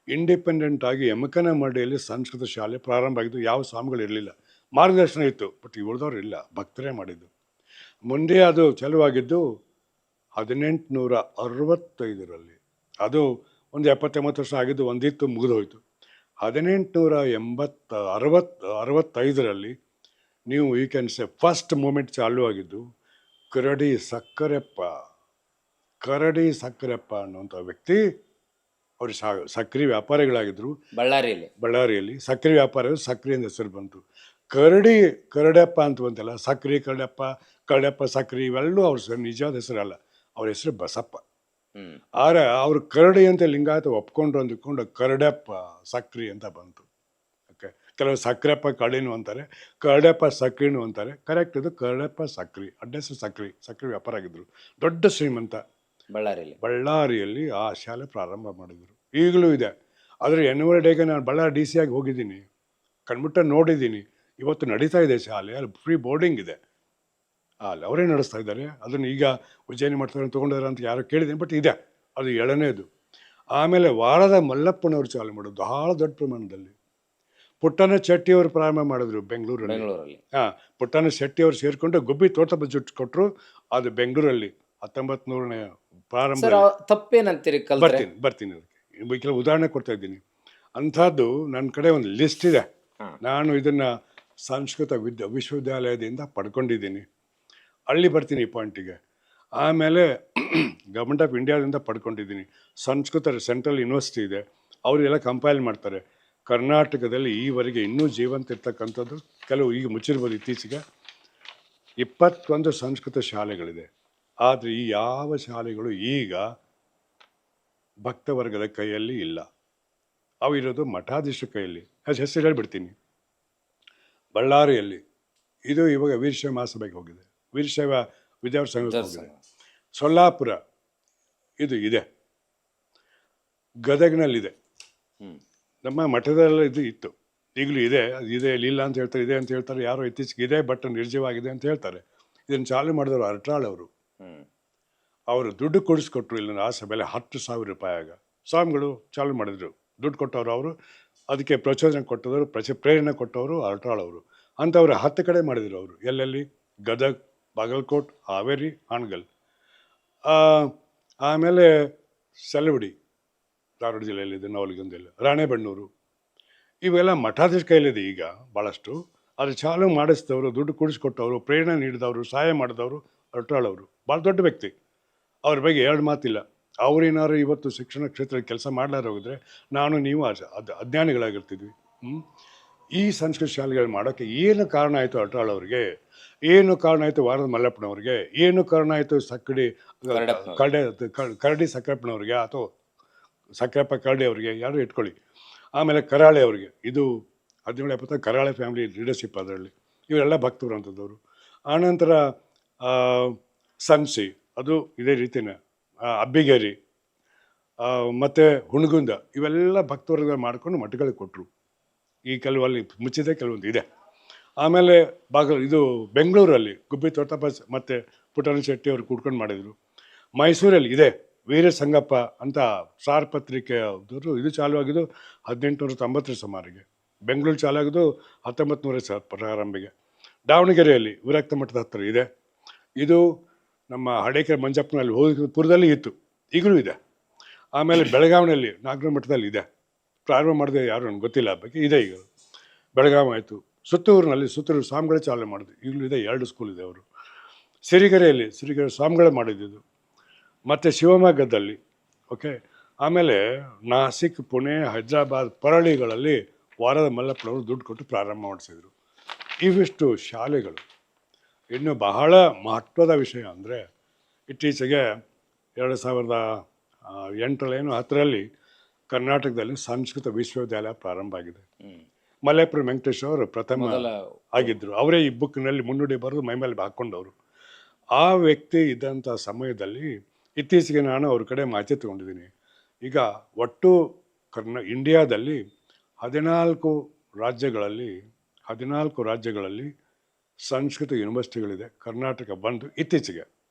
ಇಂಡಿಪೆಂಡೆಂಟ್ ಆಗಿ ಯಮಕನಮರಡಿಯಲ್ಲಿ ಸಂಸ್ಕೃತ ಶಾಲೆ ಪ್ರಾರಂಭ ಆಗಿದ್ದು. ಯಾವ ಸ್ವಾಮಿಗಳಿರಲಿಲ್ಲ, ಮಾರ್ಗದರ್ಶನ ಇತ್ತು, ಬಟ್ ಉಳಿದವ್ರು ಇಲ್ಲ, ಭಕ್ತರೇ ಮಾಡಿದ್ದು. ಮುಂದೆ ಅದು ಚಾಲುವಾಗಿದ್ದು 1865ರಲ್ಲಿ. ಅದು ಒಂದು 70-80 ವರ್ಷ ಆಗಿದ್ದು, ಒಂದಿತ್ತು ಮುಗಿದು ಹೋಯಿತು. 1865ರಲ್ಲಿ ನೀವು you can say first movement ಚಾಲೂ ಆಗಿದ್ದು ಕರಡಿ ಸಕ್ಕರೆಪ್ಪ ಅನ್ನುವಂಥ ವ್ಯಕ್ತಿ. ಅವರು ಸಕ್ರೆ ವ್ಯಾಪಾರಿಗಳಾಗಿದ್ದರು ಬಳ್ಳಾರಿಯಲ್ಲಿ. ಸಕ್ರೆ ವ್ಯಾಪಾರ, ಸಕ್ರೆಯಿಂದ ಹೆಸರು ಬಂತು. ಕರಡೆಪ್ಪ ಅಂತ ಬಂತಲ್ಲ, ಸಕ್ರೆ ಕರಡೆಪ್ಪ ಸಕ್ರೆ ಇವೆಲ್ಲೂ ಅವ್ರ ನಿಜವಾದ ಹೆಸರಲ್ಲ, ಅವ್ರ ಹೆಸರು ಬಸಪ್ಪ. ಆದರೆ ಅವರು ಕರಡಿ ಅಂತ ಲಿಂಗಾಯತ ಅಂದ್ಕೊಂಡು ಕರಡೆಪ್ಪ ಸಕ್ರಿ ಅಂತ ಬಂತು. ಓಕೆ, ಕೆಲವು ಸಕ್ರೆಪ್ಪ ಕಡಿನೂ ಅಂತಾರೆ, ಕರಡೆಪ್ಪ ಸಕ್ರಿನೂ ಅಂತಾರೆ. ಕರೆಕ್ಟ್, ಇದು ಕರಡೆಪ್ಪ ಸಕ್ರಿ, ಅಡ್ರೆಸ್ ಸಕ್ರೆ ವ್ಯಾಪಾರ ಆಗಿದ್ರು, ದೊಡ್ಡ ಶ್ರೀಮಂತ. ಬಳ್ಳಾರಿಯಲ್ಲಿ ಆ ಶಾಲೆ ಪ್ರಾರಂಭ ಮಾಡಿದರು. ಈಗಲೂ ಇದೆ. ಆದರೆ ಎನ್ನುವರ್ ಡೇಗೆ ನಾನು ಬಳ್ಳಾರಿ DC ಆಗಿ ಹೋಗಿದ್ದೀನಿ, ಕಣ್ಮುಟ್ಟ ನೋಡಿದ್ದೀನಿ. ಇವತ್ತು ನಡೀತಾ ಇದೆ ಶಾಲೆ, ಅಲ್ಲಿ ಫ್ರೀ ಬೋರ್ಡಿಂಗ್ ಇದೆ, ಅಲ್ಲಿ ಅವರೇ ನಡೆಸ್ತಾ ಇದ್ದಾರೆ. ಅದನ್ನು ಈಗ ಉಜ್ಜಯಿನಿ ಮಾಡ್ತಾರೆ ತೊಗೊಂಡಿದ್ದಾರೆ ಅಂತ ಯಾರೋ ಕೇಳಿದ್ದೀನಿ, ಬಟ್ ಇದೆ, ಅದು 7ನೇದು. ಆಮೇಲೆ ವಾರದ ಮಲ್ಲಪ್ಪನವರು ಚಾಲು ಮಾಡೋದು ಬಹಳ ದೊಡ್ಡ ಪ್ರಮಾಣದಲ್ಲಿ. ಪುಟ್ಟಣ ಶೆಟ್ಟಿಯವರು ಪ್ರಾರಂಭ ಮಾಡಿದ್ರು ಬೆಂಗಳೂರಲ್ಲಿ. ಪುಟ್ಟಣ ಶೆಟ್ಟಿಯವರು ಸೇರಿಕೊಂಡು ಗುಬ್ಬಿ ತೋಟ ಜುಟ್ಟು ಕೊಟ್ಟರು, ಅದು ಬೆಂಗಳೂರಲ್ಲಿ 1900ನೇ ಪ್ರಾರಂಭ. ತಪ್ಪೇನಂತೀರಿ? ಬರ್ತೀನಿ ಅದಕ್ಕೆ ಕೆಲವು ಉದಾಹರಣೆ ಕೊಡ್ತಾ ಇದ್ದೀನಿ. ಅಂಥದ್ದು ನನ್ನ ಕಡೆ ಒಂದು ಲಿಸ್ಟ್ ಇದೆ. ನಾನು ಇದನ್ನು ಸಂಸ್ಕೃತ ವಿಶ್ವವಿದ್ಯಾಲಯದಿಂದ ಪಡ್ಕೊಂಡಿದ್ದೀನಿ. ಅಲ್ಲಿ ಬರ್ತೀನಿ ಈ ಪಾಯಿಂಟಿಗೆ. ಆಮೇಲೆ ಗೌರ್ಮೆಂಟ್ ಆಫ್ ಇಂಡಿಯಾದಿಂದ ಪಡ್ಕೊಂಡಿದ್ದೀನಿ. ಸಂಸ್ಕೃತ ಸೆಂಟ್ರಲ್ ಯೂನಿವರ್ಸಿಟಿ ಇದೆ, ಅವರೆಲ್ಲ ಕಂಪೈಲ್ ಮಾಡ್ತಾರೆ. ಕರ್ನಾಟಕದಲ್ಲಿ ಈವರೆಗೆ ಇನ್ನೂ ಜೀವಂತ ಇರ್ತಕ್ಕಂಥದ್ದು ಕೆಲವು, ಈಗ ಮುಚ್ಚಿರ್ಬೋದು ಇತ್ತೀಚೆಗೆ, 21 ಸಂಸ್ಕೃತ ಶಾಲೆಗಳಿದೆ. ಆದರೆ ಈ ಯಾವ ಶಾಲೆಗಳು ಈಗ ಭಕ್ತವರ್ಗದ ಕೈಯಲ್ಲಿ ಇಲ್ಲ, ಅವು ಇರೋದು ಮಠಾಧೀಶ ಕೈಯಲ್ಲಿ. ಹೆಸರು ಹೇಳ್ಬಿಡ್ತೀನಿ. ಬಳ್ಳಾರಿಯಲ್ಲಿ ಇದು ಇವಾಗ ವೀರಶೈವ ಮಹಾಸಭೆಗೆ ಹೋಗಿದೆ, ವೀರಶೈವ ವಿದ್ಯಾರ್ಥಿ ಸಂಘಕ್ಕೆ ಹೋಗಿದೆ. ಸೊಲ್ಲಾಪುರ ಇದು ಇದೆ, ಗದಗ್ನಲ್ಲಿದೆ. ನಮ್ಮ ಮಠದಲ್ಲ ಇದು ಇತ್ತು, ಈಗಲೂ ಇದೆ. ಇದೆ ಇಲ್ಲ ಅಂತ ಹೇಳ್ತಾರೆ, ಇದೆ ಅಂತ ಹೇಳ್ತಾರೆ. ಯಾರೋ ಇತ್ತೀಚೆಗೆ ಇದೆ ಬಟ್ ನಿರ್ಜೀವ ಆಗಿದೆ ಅಂತ ಹೇಳ್ತಾರೆ. ಇದನ್ನು ಚಾಲು ಮಾಡಿದವರು ಅರಟ್ರಾಳ್ ಅವರು. ಅವರು ದುಡ್ಡು ಕೊಡಿಸ್ಕೊಟ್ರು ಇಲ್ಲ ಆ ಸಭೆಯಲ್ಲಿ 10,000 ರೂಪಾಯಿ ಆಗ ಸ್ವಾಮಿಗಳು ಚಾಲು ಮಾಡಿದ್ರು. ದುಡ್ಡು ಕೊಟ್ಟವರು ಅವರು, ಅದಕ್ಕೆ ಪ್ರಚೋದನೆ ಕೊಟ್ಟವರು, ಪ್ರೇರಣೆ ಕೊಟ್ಟವರು ಅಲ್ಟ್ರಾಳ್ ಅವರು. ಅಂಥವ್ರು 10 ಕಡೆ ಮಾಡಿದರು ಅವರು. ಎಲ್ಲೆಲ್ಲಿ? ಗದಗ್, ಬಾಗಲಕೋಟ್, ಹಾವೇರಿ, ಹಾನಗಲ್, ಆಮೇಲೆ ಸಲವಡಿ ಧಾರವಾಡ ಜಿಲ್ಲೆಯಲ್ಲಿದೆ, ನವಲಗುಂದೆಲ್ಲ, ರಾಣೆಬೆನ್ನೂರು, ಇವೆಲ್ಲ ಮಠಾಧೀಶ ಕೈಲಿದೆ ಈಗ ಭಾಳಷ್ಟು. ಅದು ಚಾಲು ಮಾಡಿಸಿದವರು, ದುಡ್ಡು ಕೂಡಿಸ್ಕೊಟ್ಟವರು, ಪ್ರೇರಣೆ ನೀಡಿದವರು, ಸಹಾಯ ಮಾಡಿದವರು ಅಲ್ಟ್ರಾಳ್ ಅವರು. ಭಾಳ ದೊಡ್ಡ ವ್ಯಕ್ತಿ. ಅವ್ರ ಬಗ್ಗೆ ಎರಡು ಮಾತಿಲ್ಲ. ಅವ್ರೇನಾದ್ರು ಇವತ್ತು ಶಿಕ್ಷಣ ಕ್ಷೇತ್ರದಲ್ಲಿ ಕೆಲಸ ಮಾಡಲಾರ ಹೋಗಿದ್ರೆ ನಾನು ನೀವು ಅಜ್ಞಾನಿಗಳಾಗಿರ್ತಿದ್ವಿ. ಈ ಸಂಸ್ಕೃತ ಶಾಲೆಗಳು ಮಾಡೋಕ್ಕೆ ಏನು ಕಾರಣ ಆಯಿತು ಅಲ್ಟ್ರಾಳ್ ಅವ್ರಿಗೆ? ಏನು ಕಾರಣ ಆಯಿತು ವಾರದ ಮಲ್ಲಪ್ಪನವ್ರಿಗೆ? ಏನು ಕಾರಣ ಆಯಿತು ಕರಡಿ ಸಕ್ಕರೆಪ್ಪನವ್ರಿಗೆ ಅಥವಾ ಸಕ್ಕರೆಪ್ಪ ಕರಡಿ ಅವರಿಗೆ, ಯಾರು ಇಟ್ಕೊಳ್ಳಿ. ಆಮೇಲೆ ಕರಾಳೆ ಅವರಿಗೆ, ಇದು 1770 ಕರಾಳೆ ಫ್ಯಾಮಿಲಿ ಲೀಡರ್ಶಿಪ್ ಅದರಲ್ಲಿ, ಇವರೆಲ್ಲ ಭಕ್ತರು ಅಂಥದ್ದವರು. ಆನಂತರ ಸನ್ಸಿ, ಅದು ಇದೇ ರೀತಿಯೇ, ಅಬ್ಬಿಗೇರಿ ಮತ್ತು ಹುಣಗುಂದ, ಇವೆಲ್ಲ ಭಕ್ತವರ್ಗ ಮಾಡಿಕೊಂಡು ಮಠಗಳಿಗೆ ಕೊಟ್ಟರು. ಈ ಕೆಲವಲ್ಲಿ ಮುಚ್ಚಿದೆ, ಕೆಲವೊಂದು ಇದೆ. ಆಮೇಲೆ ಇದು ಬೆಂಗಳೂರಲ್ಲಿ ಗುಬ್ಬಿ ತೋಟಪ್ಪ ಮತ್ತು ಪುಟ್ಟಣ ಶೆಟ್ಟಿ ಅವರು ಕೂಡ್ಕೊಂಡು ಮಾಡಿದರು. ಮೈಸೂರಲ್ಲಿ ಇದೆ ವೀರ ಸಂಗಪ್ಪ ಅಂತ ಸಾರ್ ಪತ್ರಿಕೆಯವರು, ಇದು ಚಾಲುವಾಗಿದ್ದು 1890 ಸುಮಾರಿಗೆ. ಬೆಂಗಳೂರು ಚಾಲಾಗಿದ್ದು 1900 ಪ್ರಾರಂಭಿಗೆ. ದಾವಣಗೆರೆಯಲ್ಲಿ ವಿರಕ್ತ ಮಠದ ಹತ್ತಿರ ಇದೆ. ಇದು ನಮ್ಮ ಹಡೇಕೆರೆ ಮಂಜಪ್ಪನಲ್ಲಿ ಪುರದಲ್ಲಿ ಇತ್ತು, ಈಗಲೂ ಇದೆ. ಆಮೇಲೆ ಬೆಳಗಾವಿನಲ್ಲಿ ನಾಗರ ಮಠದಲ್ಲಿ ಇದೆ. ಪ್ರಾರಂಭ ಮಾಡಿದೆ ಯಾರು ನನಗೆ ಗೊತ್ತಿಲ್ಲ, ಬಗ್ಗೆ ಇದೆ ಈಗ. ಬೆಳಗಾವಿ ಆಯಿತು. ಸುತ್ತೂರಿನಲ್ಲಿ ಸುತ್ತೂರು ಸ್ವಾಮಿಗಳೇ ಚಾಲನೆ ಮಾಡಿದ್ರು, ಈಗಲೂ ಇದೆ. 2 ಸ್ಕೂಲ್ ಇದೆ ಅವರು. ಸಿರಿಗೆರೆಯಲ್ಲಿ ಸಿರಿಗೆರೆ ಸ್ವಾಮಿಗಳೇ ಮಾಡಿದ್ದು. ಮತ್ತು ಶಿವಮೊಗ್ಗದಲ್ಲಿ, ಓಕೆ. ಆಮೇಲೆ ನಾಸಿಕ್, ಪುಣೆ, ಹೈದ್ರಾಬಾದ್, ಪರಳಿಗಳಲ್ಲಿ ವಾರದ ಮಲ್ಲಪ್ಪನವರು ದುಡ್ಡು ಕೊಟ್ಟು ಪ್ರಾರಂಭ ಮಾಡಿಸಿದ್ರು. ಇವಿಷ್ಟು ಶಾಲೆಗಳು. ಇನ್ನು ಬಹಳ ಮಹತ್ವದ ವಿಷಯ ಅಂದರೆ, ಇತ್ತೀಚೆಗೆ 2008 10ರಲ್ಲಿ ಕರ್ನಾಟಕದಲ್ಲಿ ಸಂಸ್ಕೃತ ವಿಶ್ವವಿದ್ಯಾಲಯ ಪ್ರಾರಂಭ ಆಗಿದೆ. ಮಲ್ಲೇಪುರ ವೆಂಕಟೇಶ್ ಅವರು ಪ್ರಥಮ ಆಗಿದ್ದರು. ಅವರೇ ಈ ಬುಕ್ನಲ್ಲಿ ಮುನ್ನುಡಿ ಬರೆದು ಮೈಮೇಲೆ ಹಾಕ್ಕೊಂಡವರು. ಆ ವ್ಯಕ್ತಿ ಇದ್ದಂಥ ಸಮಯದಲ್ಲಿ ಇತ್ತೀಚೆಗೆ ನಾನು ಅವ್ರ ಕಡೆ ಮಾಹಿತಿ ತೊಗೊಂಡಿದ್ದೀನಿ. ಈಗ ಒಟ್ಟು ಇಂಡಿಯಾದಲ್ಲಿ 14 ರಾಜ್ಯಗಳಲ್ಲಿ ಸಂಸ್ಕೃತ ಯೂನಿವರ್ಸಿಟಿಗಳಿದೆ. ಕರ್ನಾಟಕ ಬಂದು ಇತ್ತೀಚೆಗೆ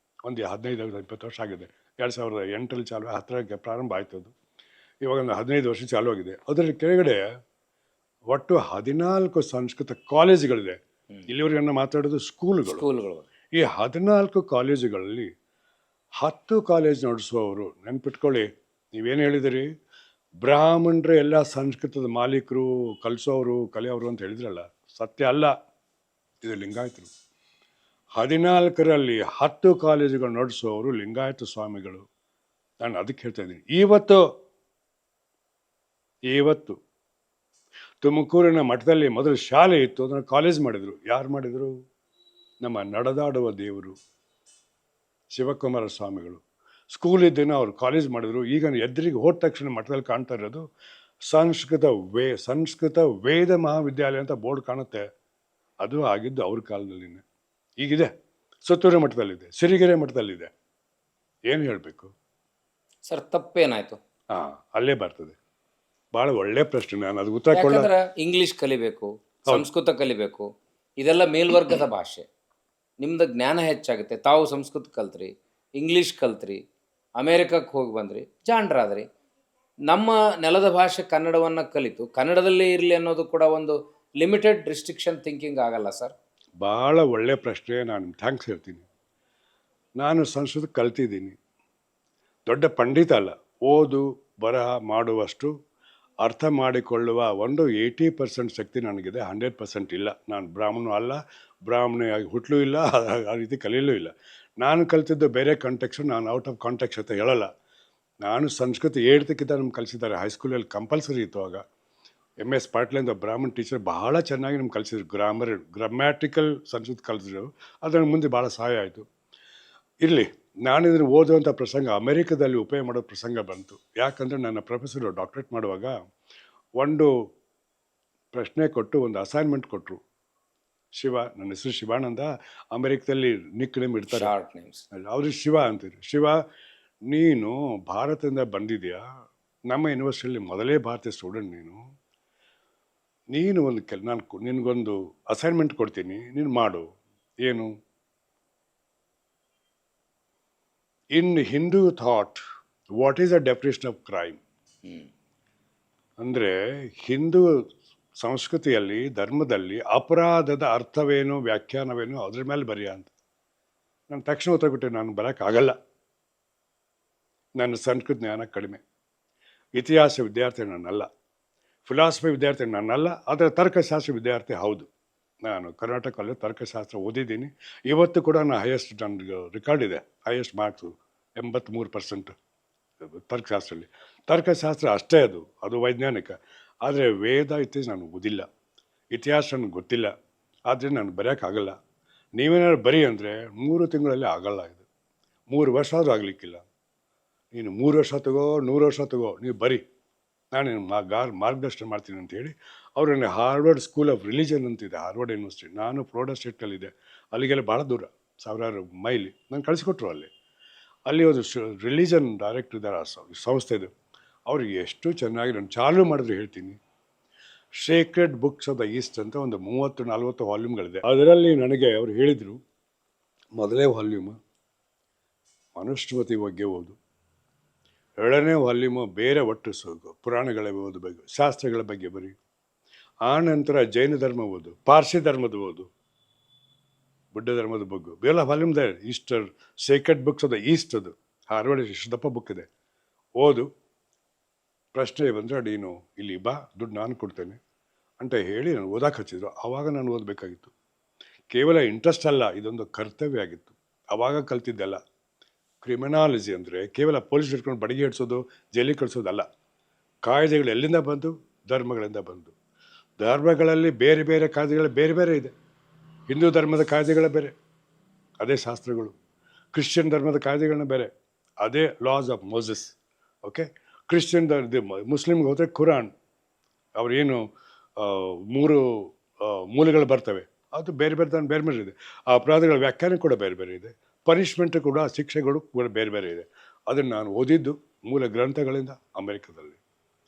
ಒಂದು 15-20 ವರ್ಷ ಆಗಿದೆ. 2008 ಚಾಲು, 10ಕ್ಕೆ ಪ್ರಾರಂಭ ಆಯಿತು ಅದು. ಇವಾಗ ಒಂದು 15 ವರ್ಷ ಚಾಲು ಆಗಿದೆ. ಅದರಲ್ಲಿ ಕೆಳಗಡೆ ಒಟ್ಟು 14 ಸಂಸ್ಕೃತ ಕಾಲೇಜುಗಳಿದೆ. ಇಲ್ಲಿವರೆಗೆ ಮಾತಾಡೋದು ಸ್ಕೂಲುಗಳು. ಈ 14 ಕಾಲೇಜುಗಳಲ್ಲಿ 10 ಕಾಲೇಜ್ ನಡೆಸುವವರು, ನೆನ್ಪಿಟ್ಕೊಳ್ಳಿ, ನೀವೇನು ಹೇಳಿದಿರಿ, ಬ್ರಾಹ್ಮಣರೇ ಎಲ್ಲ ಸಂಸ್ಕೃತದ ಮಾಲೀಕರು, ಕಲಿಸೋರು, ಕಲಿಯೋರು ಅಂತ ಹೇಳಿದ್ರಲ್ಲ, ಸತ್ಯ ಅಲ್ಲ. ಇದು ಲಿಂಗಾಯತರು. 14ರಲ್ಲಿ 10 ಕಾಲೇಜುಗಳು ನಡೆಸುವವರು ಲಿಂಗಾಯತ ಸ್ವಾಮಿಗಳು. ನಾನು ಅದಕ್ಕೆ ಹೇಳ್ತಾ ಇದ್ದೀನಿ. ಇವತ್ತು ತುಮಕೂರಿನ ಮಠದಲ್ಲಿ ಮೊದಲು ಶಾಲೆ ಇತ್ತು, ಅದನ್ನು ಕಾಲೇಜ್ ಮಾಡಿದರು. ಯಾರು ಮಾಡಿದರು? ನಮ್ಮ ನಡೆದಾಡುವ ದೇವರು ಶಿವಕುಮಾರ ಸ್ವಾಮಿಗಳು. ಸ್ಕೂಲ್ ಇದ್ದೇನೋ ಅವ್ರು ಕಾಲೇಜ್ ಮಾಡಿದರು. ಈಗ ಎದುರಿಗೆ ಹೋದ ತಕ್ಷಣ ಮಠದಲ್ಲಿ ಕಾಣ್ತಾ ಇರೋದು ಸಂಸ್ಕೃತ ವೇದ ಮಹಾವಿದ್ಯಾಲಯ ಅಂತ ಬೋರ್ಡ್ ಕಾಣುತ್ತೆ. ಅದು ಆಗಿದ್ದು ಅವ್ರ ಕಾಲದಲ್ಲಿನೇ. ಈಗಿದೆ. ಸುತ್ತೂರು ಮಠದಲ್ಲಿದೆ, ಸಿರಿಗೆರೆ ಮಠದಲ್ಲಿದೆ. ಏನು ಹೇಳಬೇಕು ಸರ್? ತಪ್ಪೇನಾಯಿತು? ಅಲ್ಲೇ ಬರ್ತದೆ. ಭಾಳ ಒಳ್ಳೆ ಪ್ರಶ್ನೆ. ನಾನು ಅದು ಉತ್ತರ ಯಾಕಂದ್ರೆ ಇಂಗ್ಲೀಷ್ ಕಲಿಬೇಕು, ಸಂಸ್ಕೃತ ಕಲಿಬೇಕು, ಇದೆಲ್ಲ ಮೇಲ್ವರ್ಗದ ಭಾಷೆ. ನಿಮ್ದು ಜ್ಞಾನ ಹೆಚ್ಚಾಗುತ್ತೆ. ತಾವು ಸಂಸ್ಕೃತ ಕಲ್ತ್ರಿ, ಇಂಗ್ಲೀಷ್ ಕಲ್ತ್ರಿ, ಅಮೇರಿಕಕ್ಕೆ ಹೋಗಿ ಬಂದ್ರಿ, ಜಾಣರಾದ್ರಿ. ನಮ್ಮ ನೆಲದ ಭಾಷೆ ಕನ್ನಡವನ್ನು ಕಲಿತು ಕನ್ನಡದಲ್ಲೇ ಇರಲಿ ಅನ್ನೋದು ಕೂಡ ಒಂದು ಲಿಮಿಟೆಡ್ ರಿಸ್ಟ್ರಿಕ್ಷನ್ ಥಿಂಕಿಂಗ್ ಆಗಲ್ಲ ಸರ್? ಭಾಳ ಒಳ್ಳೆ ಪ್ರಶ್ನೆ. ನಾನು ಥ್ಯಾಂಕ್ಸ್ ಹೇಳ್ತೀನಿ. ನಾನು ಸಂಸ್ಕೃತ ಕಲ್ತಿದ್ದೀನಿ. ದೊಡ್ಡ ಪಂಡಿತ ಅಲ್ಲ. ಓದು ಬರಹ ಮಾಡುವಷ್ಟು ಅರ್ಥ ಮಾಡಿಕೊಳ್ಳುವ ಒಂದು 80% ಶಕ್ತಿ ನನಗಿದೆ, 100% ಇಲ್ಲ. ನಾನು ಬ್ರಾಹ್ಮಣ ಅಲ್ಲ, ಬ್ರಾಹ್ಮಣಿಯಾಗಿ ಹುಟ್ಟಲೂ ಇಲ್ಲ, ಆ ರೀತಿ ಕಲಿಯಲೂ ಇಲ್ಲ. ನಾನು ಕಲಿತಿದ್ದು ಬೇರೆ ಕಾಂಟೆಕ್ಸ್ಟ್. ನಾನು ಔಟ್ ಆಫ್ ಕಾಂಟೆಕ್ಸ್ಟ್ ಅಂತ ಹೇಳಲ್ಲ. ನಾನು ಸಂಸ್ಕೃತ 7ಕ್ಕಿಂತ ನಮ್ಗೆ ಕಲಿಸಿದ್ದಾರೆ. ಹೈಸ್ಕೂಲಲ್ಲಿ ಕಂಪಲ್ಸರಿ ಇತ್ತು ಆಗ. MS ಪಾಟೀಲ್ ಅಂತ ಬ್ರಾಹ್ಮಣ ಟೀಚರ್ ಬಹಳ ಚೆನ್ನಾಗಿ ನಮ್ಗೆ ಕಲಿಸಿದ್ರು. ಗ್ರಾಮ್ಯಾಟಿಕಲ್ ಸಂಸ್ಕೃತ ಕಲಿಸಿದ್ರು. ಅದನ್ನು ಮುಂದೆ ಭಾಳ ಸಹಾಯ ಆಯಿತು. ಇರಲಿ, ನಾನು ಇದನ್ನು ಓದುವಂಥ ಪ್ರಸಂಗ ಅಮೆರಿಕದಲ್ಲಿ ಉಪಯೋಗ ಮಾಡೋ ಪ್ರಸಂಗ ಬಂತು. ಯಾಕಂದರೆ ನನ್ನ ಪ್ರೊಫೆಸರು ಡಾಕ್ಟ್ರೇಟ್ ಮಾಡುವಾಗ ಒಂದು ಪ್ರಶ್ನೆ ಕೊಟ್ಟು ಒಂದು ಅಸೈನ್ಮೆಂಟ್ ಕೊಟ್ಟರು. ನನ್ನ ಹೆಸರು ಶಿವಾನಂದ, ಅಮೆರಿಕದಲ್ಲಿ ನಿಕ್ ನೇಮ್ ಇಡ್ತಾರೆ, ಅವ್ರಿಗೆ ಶಿವ ಅಂತಿದ್ರು. ಶಿವ, ನೀನು ಭಾರತದಿಂದ ಬಂದಿದೆಯಾ, ನಮ್ಮ ಯೂನಿವರ್ಸಿಟಿಯಲ್ಲಿ ಮೊದಲೇ ಭಾರತೀಯ ಸ್ಟೂಡೆಂಟ್ ನೀನು ಒಂದು ನಾನು ನಿನಗೊಂದು ಅಸೈನ್ಮೆಂಟ್ ಕೊಡ್ತೀನಿ, ನೀನು ಮಾಡು. ಏನು? In Hindu thought what is a definition of crime hmm. ಅಂದರೆ ಹಿಂದೂ ಸಂಸ್ಕೃತಿಯಲ್ಲಿ ಧರ್ಮದಲ್ಲಿ ಅಪರಾಧದ ಅರ್ಥವೇನು ವ್ಯಾಖ್ಯಾನವೇನು ಅದ್ರ ಮೇಲೆ ಬರೆಯ ಅಂತ ನಾನು ತಕ್ಷಣ ಉತ್ತರ ಕೊಟ್ಟೆ, ನಾನು ಬರೋಕ್ಕಾಗಲ್ಲ, ನನ್ನ ಸಂಸ್ಕೃತ ಜ್ಞಾನ ಕಡಿಮೆ, ಇತಿಹಾಸ ವಿದ್ಯಾರ್ಥಿ ನಾನಲ್ಲ, ಫಿಲಾಸಫಿ ವಿದ್ಯಾರ್ಥಿ ನಾನಲ್ಲ, ಆದರೆ ತರ್ಕಶಾಸ್ತ್ರ ವಿದ್ಯಾರ್ಥಿ ಹೌದು. ನಾನು ಕರ್ನಾಟಕದಲ್ಲಿ ತರ್ಕಶಾಸ್ತ್ರ ಓದಿದ್ದೀನಿ. ಇವತ್ತು ಕೂಡ ನಾನು ಹೈಯೆಸ್ಟ್, ನನಗೆ ರೆಕಾರ್ಡ್ ಇದೆ, ಹೈಯೆಸ್ಟ್ ಮಾರ್ಕ್ಸು 83% ತರ್ಕಶಾಸ್ತ್ರದಲ್ಲಿ. ತರ್ಕಶಾಸ್ತ್ರ ಅಷ್ಟೇ, ಅದು ವೈಜ್ಞಾನಿಕ. ಆದರೆ ವೇದ ಇತಿಹಾಸ ನಾನು ಓದಿಲ್ಲ, ಇತಿಹಾಸ ನನಗೆ ಗೊತ್ತಿಲ್ಲ, ಆದರೆ ನಾನು ಬರೆಯೋಕ್ಕಾಗಲ್ಲ. ನೀವೇನಾದ್ರು ಬರಿ ಅಂದರೆ 3 ತಿಂಗಳಲ್ಲಿ ಆಗಲ್ಲ, ಇದು 3 ವರ್ಷ ಆದರೂ ಆಗಲಿಕ್ಕಿಲ್ಲ. ನೀನು 3 ವರ್ಷ ತಗೋ, 100 ವರ್ಷ ತಗೋ, ನೀವು ಬರಿ, ನಾನು ಮಾರ್ಗದರ್ಶನ ಮಾಡ್ತೀನಿ ಅಂತ ಹೇಳಿ ಅವರನ್ನು ಹಾರ್ವರ್ಡ್ ಸ್ಕೂಲ್ ಆಫ್ ರಿಲಿಜನ್ ಅಂತಿದೆ, ಹಾರ್ವರ್ಡ್ ಯೂನಿವರ್ಸಿಟಿ. ನಾನು ಫ್ಲೋರಿಡಾ ಸ್ಟೇಟ್ನಲ್ಲಿದೆ, ಅಲ್ಲಿಗೆಲ್ಲ ಭಾಳ ದೂರ, ಸಾವಿರಾರು ಮೈಲಿ. ನಾನು ಕಳಿಸ್ಕೊಟ್ರು ಅಲ್ಲಿ ಒಂದು ರಿಲಿಜನ್ ಡೈರೆಕ್ಟರ್ ಇದ್ದಾರೆ, ಆ ಸಂಸ್ಥೆದು. ಅವ್ರಿಗೆ ಎಷ್ಟು ಚೆನ್ನಾಗಿ ನಾನು ಚಾಲೂ ಮಾಡಿದ್ರು ಹೇಳ್ತೀನಿ. Sacred books of the East ಅಂತ ಒಂದು 30-40 ವಾಲ್ಯೂಮ್ಗಳಿದೆ. ಅದರಲ್ಲಿ ನನಗೆ ಅವರು ಹೇಳಿದರು, ಮೊದಲನೇ ವಾಲ್ಯೂಮು ಮನುಸ್ಮೃತಿ ಬಗ್ಗೆ ಓದು, 2ನೇ ವಾಲ್ಯೂಮು ಬೇರೆ ಒಟ್ಟು ಪುರಾಣಗಳ ಓದಬೇಕು, ಶಾಸ್ತ್ರಗಳ ಬಗ್ಗೆ ಬರಿ, ಆ ನಂತರ ಜೈನ ಧರ್ಮ ಓದು, ಪಾರ್ಸಿ ಧರ್ಮದ ಓದು, ಬುದ್ಧ ಧರ್ಮದ ಬಗ್ಗೆ ಬೇರೆ ವಾಲ್ಯೂಮ್ ಇದೆ. Easter Sacred books of the East, ಅದು ಹಾರ್ವರ್ಡ್ ಇಷ್ಟದಪ್ಪ ಬುಕ್ ಇದೆ, ಓದು. ಪ್ರಶ್ನೆ ಬಂದರೆ ನೀನು ಇಲ್ಲಿ ಬಾ, ದುಡ್ಡು ನಾನು ಕೊಡ್ತೇನೆ ಅಂತ ಹೇಳಿ ನಾನು ಓದಕ್ಕೆ ಹಚ್ಚಿದ್ರು. ಆವಾಗ ನಾನು ಓದಬೇಕಾಗಿತ್ತು. ಕೇವಲ ಇಂಟ್ರೆಸ್ಟ್ ಅಲ್ಲ, ಇದೊಂದು ಕರ್ತವ್ಯ ಆಗಿತ್ತು. ಆವಾಗ ಕಲ್ತಿದ್ದೆಲ್ಲ. ಕ್ರಿಮಿನಾಲಜಿ ಅಂದರೆ ಕೇವಲ ಪೊಲೀಸ್ ಹಿಡ್ಕೊಂಡು ಬಡಿಗೆ ಹಿಡಿಸೋದು, ಜೈಲಿಗೆ ಕಳಿಸೋದಲ್ಲ. ಕಾಯ್ದೆಗಳು ಎಲ್ಲಿಂದ ಬಂದು? ಧರ್ಮಗಳಿಂದ ಬಂದು. ಧರ್ಮಗಳಲ್ಲಿ ಬೇರೆ ಬೇರೆ ಕಾಯ್ದೆಗಳು ಬೇರೆ ಬೇರೆ ಇದೆ. ಹಿಂದೂ ಧರ್ಮದ ಕಾಯ್ದೆಗಳ ಬೇರೆ, ಅದೇ ಶಾಸ್ತ್ರಗಳು. ಕ್ರಿಶ್ಚಿಯನ್ ಧರ್ಮದ ಕಾಯ್ದೆಗಳನ್ನ ಬೇರೆ, ಅದೇ laws of Moses. Okay, Christian ಮುಸ್ಲಿಮ್ಗೆ ಹೋದರೆ ಕುರಾನ್, ಅವರೇನು 3 ಮೂಲಗಳು ಬರ್ತವೆ, ಅದು ಬೇರೆ ಬೇರೆ ಬೇರೆ ಬೇರೆ ಇದೆ. ಆ ಅಪರಾಧಗಳ ವ್ಯಾಖ್ಯಾನ ಕೂಡ ಬೇರೆ ಬೇರೆ ಇದೆ, ಪನಿಷ್ಮೆಂಟ್ ಕೂಡ, ಶಿಕ್ಷೆಗಳು ಕೂಡ ಬೇರೆ ಬೇರೆ ಇದೆ. ಅದನ್ನು ನಾನು ಓದಿದ್ದು ಮೂಲ ಗ್ರಂಥಗಳಿಂದ ಅಮೆರಿಕದಲ್ಲಿ.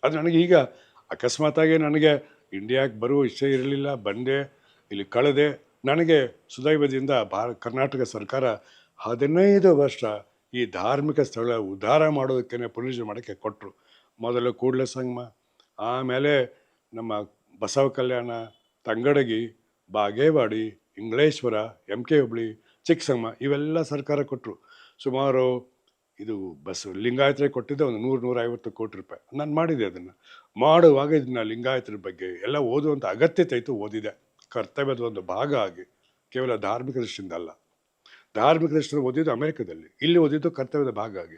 ಅದು ನನಗೆ ಈಗ ಅಕಸ್ಮಾತಾಗಿ ನನಗೆ ಇಂಡಿಯಾಗೆ ಬರುವ ಇಷ್ಟ ಇರಲಿಲ್ಲ, ಬಂದೆ, ಇಲ್ಲಿ ಕಳೆದೆ. ನನಗೆ ಸುದೈವದಿಂದ ಕರ್ನಾಟಕ ಸರ್ಕಾರ 15 ವರ್ಷ ಈ ಧಾರ್ಮಿಕ ಸ್ಥಳ ಉದ್ಧಾರ ಮಾಡೋದಕ್ಕೆ ಪುನರ್ಜೀವನ ಮಾಡೋಕ್ಕೆ ಕೊಟ್ಟರು. ಮೊದಲು ಕೂಡಲ ಸಂಗಮ, ಆಮೇಲೆ ನಮ್ಮ ಬಸವ ಕಲ್ಯಾಣ, ತಂಗಡಗಿ, ಬಾಗೇವಾಡಿ, ಇಂಗ್ಲೇಶ್ವರ, MK ಹುಬ್ಳಿ, ಚಿಕ್ಕಸಂಗಮ, ಇವೆಲ್ಲ ಸರ್ಕಾರ ಕೊಟ್ಟರು. ಸುಮಾರು ಇದು ಲಿಂಗಾಯತರಿಗೆ ಕೊಟ್ಟಿದ್ದೆ ಒಂದು 100-150 ಕೋಟಿ ರೂಪಾಯಿ. ನಾನು ಮಾಡಿದೆ. ಅದನ್ನು ಮಾಡುವಾಗ ಇದನ್ನು ಲಿಂಗಾಯತರ ಬಗ್ಗೆ ಎಲ್ಲ ಓದುವಂಥ ಅಗತ್ಯತೆ ಇತ್ತು, ಓದಿದೆ. ಕರ್ತವ್ಯದ ಒಂದು ಭಾಗ ಆಗಿ, ಕೇವಲ ಧಾರ್ಮಿಕ ದೃಷ್ಟಿಯಿಂದ ಅಲ್ಲ. ಧಾರ್ಮಿಕ ದೃಷ್ಟಿಯಿಂದ ಓದಿದ್ದು ಅಮೆರಿಕದಲ್ಲಿ, ಇಲ್ಲಿ ಓದಿದ್ದು ಕರ್ತವ್ಯದ ಭಾಗ ಆಗಿ.